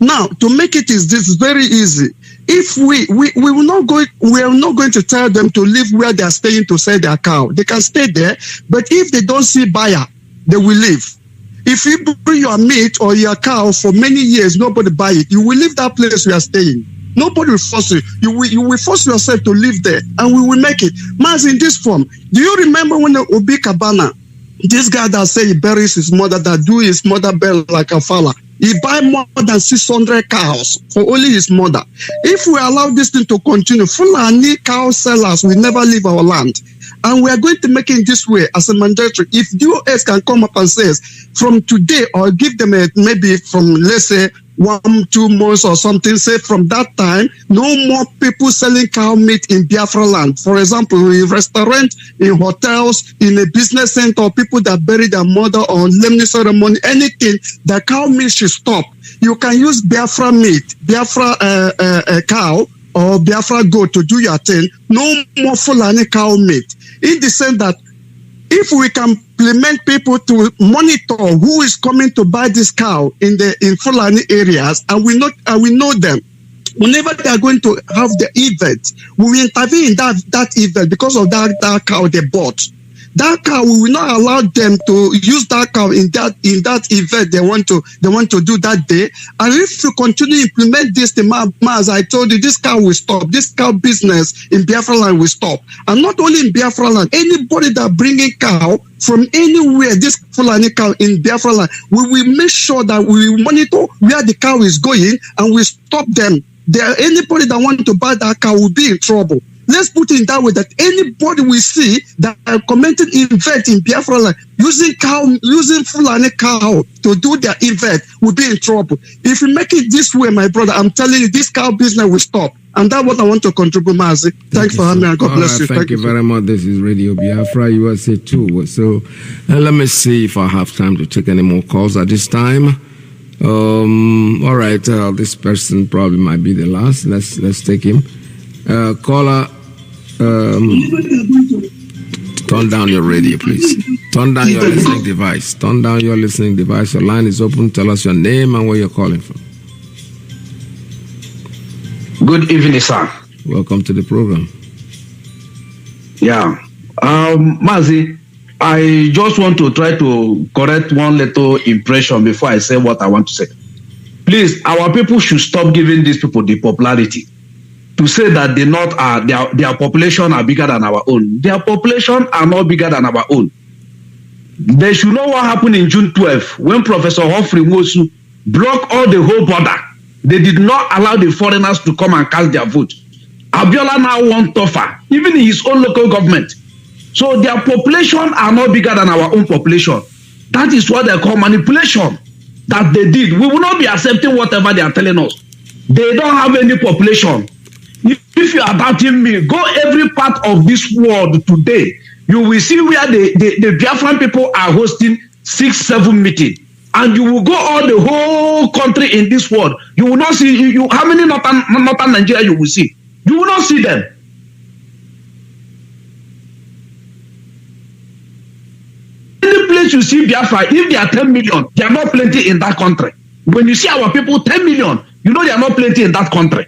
now, to make it is this very easy. If we are not going to tell them to live where they are staying to sell their cow. They can stay there, but if they don't see buyer, they will leave. If you bring your meat or your cow for many years, nobody buy it, you will leave that place you are staying. Nobody will force you. You will force yourself to live there, and we will make it. Mazi, in this form, do you remember when the Obi Kabana, this guy that say he buries his mother, that do his mother bury like a fella, he buy more than 600 cows for only his mother. If we allow this thing to continue, Fulani cow sellers will never leave our land. And we are going to make it this way as a mandatory. If DOS can come up and says, from today, or give them maybe from, let's say, 1-2 months or something, say from that time, no more people selling cow meat in Biafra land. For example, in restaurants, in hotels, in a business center, people that bury their mother on lemon ceremony, anything, the cow meat should stop. You can use Biafra meat, Biafra cow, or Biafra goat to do your thing. No more Fulani cow meat. In the sense that if we can implement people to monitor who is coming to buy this cow in Fulani areas, and we know them. Whenever they are going to have the event, we will intervene in that event because of that cow they bought. That cow, we will not allow them to use that cow in that event they want to do that day. And if you continue to implement this, as I told you, this cow will stop. This cow business in Biafra land will stop. And not only in Biafra land, anybody that bringing cow from anywhere, this Fulani cow in Biafra land, we will make sure that we will monitor where the cow is going and we stop them. Anybody that want to buy that cow will be in trouble. Let's put it in that way that anybody we see that are commenting event in Biafra land using Fulani cow to do their event will be in trouble. If you make it this way, my brother, I'm telling you, this cow business will stop. And that's what I want to contribute, Mazi. Thanks for having me, and God bless you. Thank you very much. This is Radio Biafra, USA 2. So let me see if I have time to take any more calls at this time. All right, this person probably might be the last. Let's take him. Caller, turn down your radio, please. Turn down your listening device. Turn down your listening device. Your line is open. Tell us your name and where you're calling from. Good evening, sir. Welcome to the program. Yeah. Mazi, I just want to try to correct one little impression before I say what I want to say. Please, our people should stop giving these people the popularity. To say that their population are bigger than our own. Their population are not bigger than our own. They should know what happened in June 12 when Professor Humphrey Mosu blocked all the whole border. They did not allow the foreigners to come and cast their vote. Abiola now wants tougher, even in his own local government. So their population are not bigger than our own population. That is what they call manipulation that they did. We will not be accepting whatever they are telling us. They don't have any population. If you are doubting me, go every part of this world today. You will see where the Biafran people are hosting 6-7 meetings. And you will go all the whole country in this world. You will not see how many northern Nigeria you will see. You will not see them. Any place you see Biafra, if there are 10 million, they are not plenty in that country. When you see our people 10 million, you know they are not plenty in that country.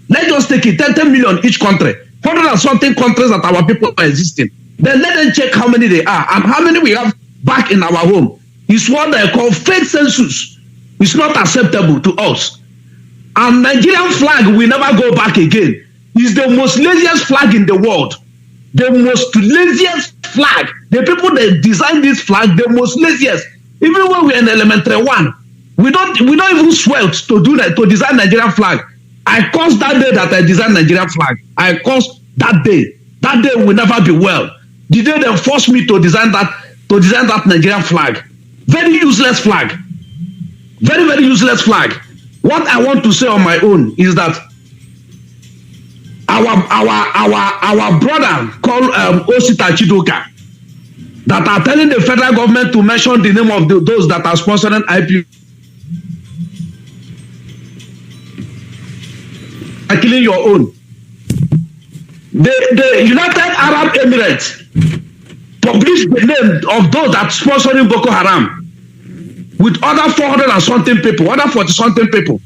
Let's just take it 10 million each country. 100 and something countries that our people are existing. Then let them check how many they are and how many we have back in our home. It's what they call fake census. It's not acceptable to us. And Nigerian flag will never go back again. It's the most laziest flag in the world. The most laziest flag. The people that designed this flag, the most laziest. Even when we're in elementary one, we don't even sweat to design Nigerian flag. I cursed that day that I designed Nigerian flag. I cursed that day. That day will never be well. The day they forced me to design that Nigerian flag. Very useless flag. Very, very useless flag. What I want to say on my own is that our brother called Osita Chidoka that are telling the federal government to mention the name of those that are sponsoring IPO are killing your own. The United Arab Emirates published the name of those that sponsoring Boko Haram with other 400 and something people, other 40 something people.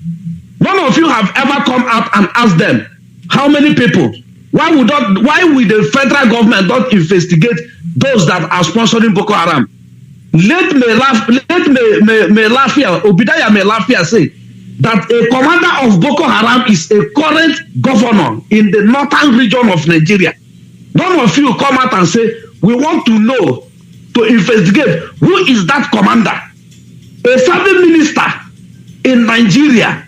None of you have ever come out and asked them how many people. Why would the federal government not investigate those that are sponsoring Boko Haram? Let Obidaya Melafia say that a commander of Boko Haram is a current governor in the northern region of Nigeria. None of you come out and say, we want to know, to investigate who is that commander. A serving minister in Nigeria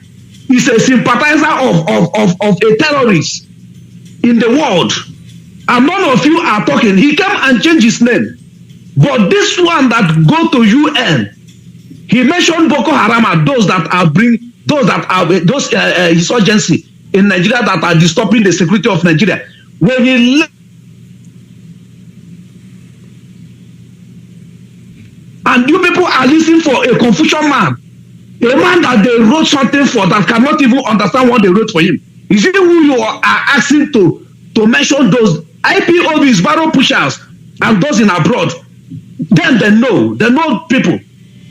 is a sympathizer of a terrorist in the world. And none of you are talking. He came and changed his name. But this one that go to UN, he mentioned Boko Haram are those insurgency in Nigeria that are disturbing the security of Nigeria. When he and you people are listening for a Confucian man, a man that they wrote something for that cannot even understand what they wrote for him. Is it who you are asking to mention those IPOBs, barrel pushers, and those in abroad? Then they know people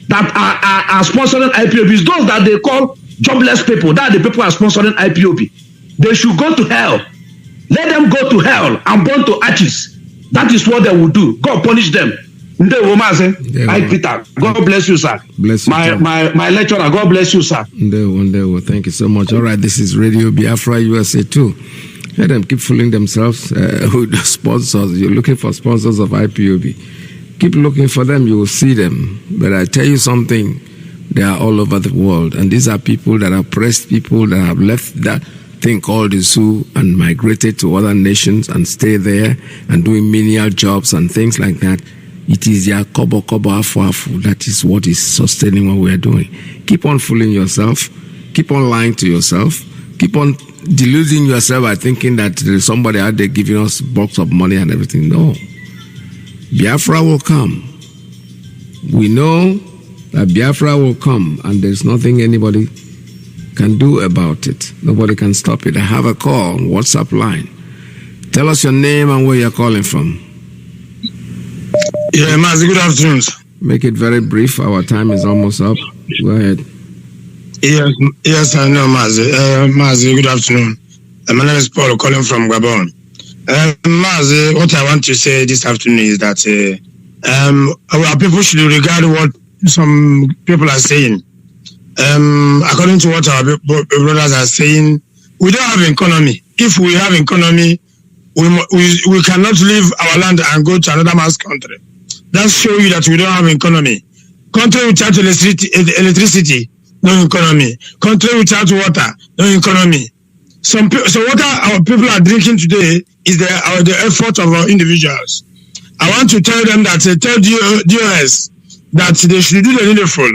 that are sponsoring IPOBs, those that they call jobless people, that the people are sponsoring IPOB. They should go to hell. Let them go to hell and burn to ashes. That is what they will do. God punish them. I Peter. God bless you, sir. Bless you, my lecturer. God bless you, sir. Thank you so much. All right, this is Radio Biafra USA 2. Let them keep fooling themselves with sponsors. You're looking for sponsors of IPOB. Keep looking for them. You will see them. But I tell you something. They are all over the world, and these are people that are oppressed people that have left that thing called the zoo and migrated to other nations and stay there and doing menial jobs and things like that. It is their kobo afu. That is what is sustaining what we are doing. Keep on fooling yourself. Keep on lying to yourself. Keep on deluding yourself by thinking that there is somebody out there giving us box of money and everything. No. Biafra will come. We know that Biafra will come, and there's nothing anybody can do about it. Nobody can stop it. I have a call on WhatsApp line. Tell us your name and where you're calling from. Yeah, Mazi, good afternoon. Make it very brief. Our time is almost up. Go ahead. Yes, I know, Mazi. Mazi, good afternoon. My name is Paul, calling from Gabon. Mazi, what I want to say this afternoon is that our people should regard what some people are saying. According to what our brothers are saying, we don't have economy. If we have economy, we cannot leave our land and go to another man's country. That shows you that we don't have economy. Country without electricity, no economy. Country without water, no economy. So what our people are drinking today is the effort of our individuals. I want to tell them that tell DOS that they should do the needful.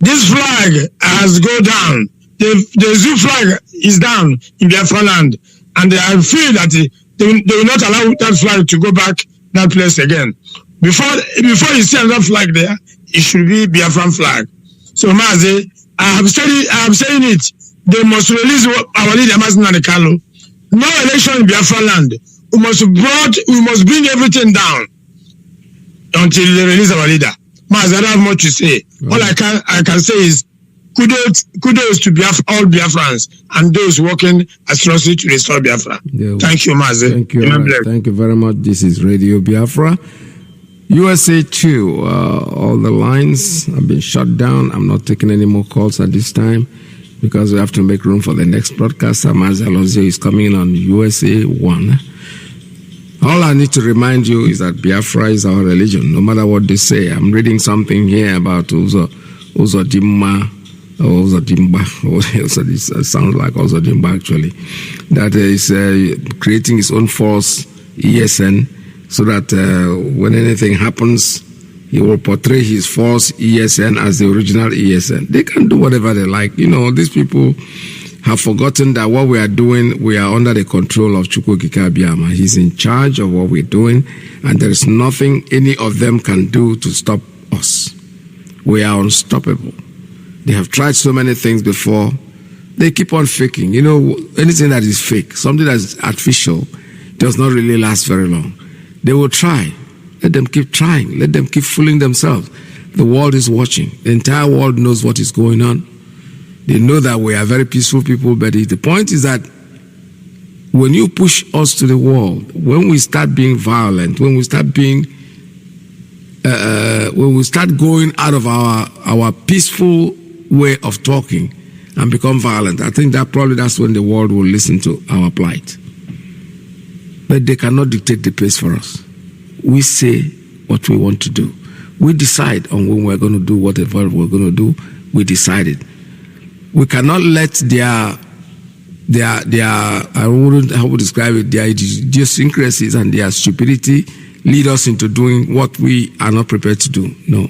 This flag has go down. The zoo flag is down in Biafra land, and I feel that they will not allow that flag to go back that place again. Before you see another flag there, it should be Biafran flag. So Mazi, I am saying it. They must release our leader Mazi Nnamdi Kanu. No election in Biafra land. We must bring everything down until they release our leader. Mazi, I don't have much to say. All I can say is kudos to all Biafrans and those working atrociously to restore Biafra. Yeah, thank you, Mazi. Thank you. Thank you very much. This is Radio Biafra. USA 2, all the lines have been shut down. I'm not taking any more calls at this time because we have to make room for the next broadcaster. Mazi Alonso is coming in on USA 1. All I need to remind you is that Biafra is our religion, no matter what they say. I'm reading something here about Uzodimma, or Uzodimba, it sounds like Uzodimba actually, that is creating his own false ESN, so that when anything happens, he will portray his false ESN as the original ESN. They can do whatever they like. You know, these people have forgotten that what we are doing, we are under the control of Chukwu Okike Abiama. He's in charge of what we're doing, and there is nothing any of them can do to stop us. We are unstoppable. They have tried so many things before. They keep on faking. You know, anything that is fake, something that is artificial, does not really last very long. They will try. Let them keep trying. Let them keep fooling themselves. The world is watching. The entire world knows what is going on. They know that we are very peaceful people, but the point is that when you push us to the wall, when we start being violent, when we start being, when we start going out of our peaceful way of talking and become violent, I think that's when the world will listen to our plight. But they cannot dictate the pace for us. We say what we want to do. We decide on when we're going to do whatever we're going to do. We decided. We cannot let their I wouldn't how would describe it, their idiosyncrasies and their stupidity lead us into doing what we are not prepared to do. No.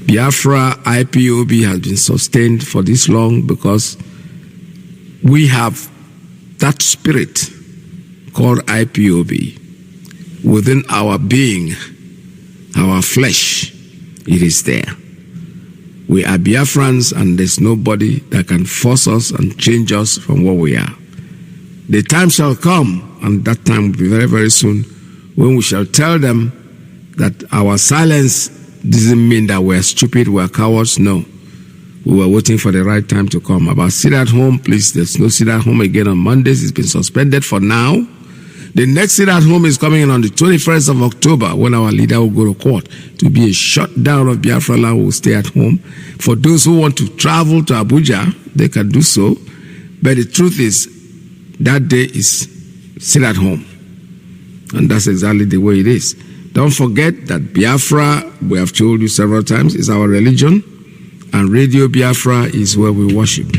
Biafra IPOB has been sustained for this long because we have that spirit called IPOB within our being, our flesh. It is there. We are Biafrans, and there's nobody that can force us and change us from what we are. The time shall come, and that time will be very, very soon, when we shall tell them that our silence doesn't mean that we're stupid, we're cowards. No. We were waiting for the right time to come. About sit at home, please, there's no sit at home again on Mondays. It's been suspended for now. The next sit at home is coming in on the 21st of October when our leader will go to court. To be a shutdown of Biafra land, will stay at home. For those who want to travel to Abuja, they can do so. But the truth is, that day is sit at home. And that's exactly the way it is. Don't forget that Biafra, we have told you several times, is our religion. And Radio Biafra is where we worship.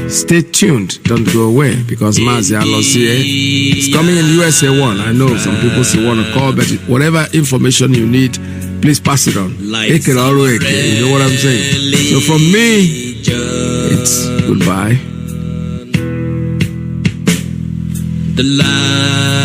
Stay tuned. Don't go away because Mazi Nnamdi is coming in USA 1. I know some people still want to call, but whatever information you need, please pass it on. Eke or Eke, you know what I'm saying? So from me, it's goodbye. The light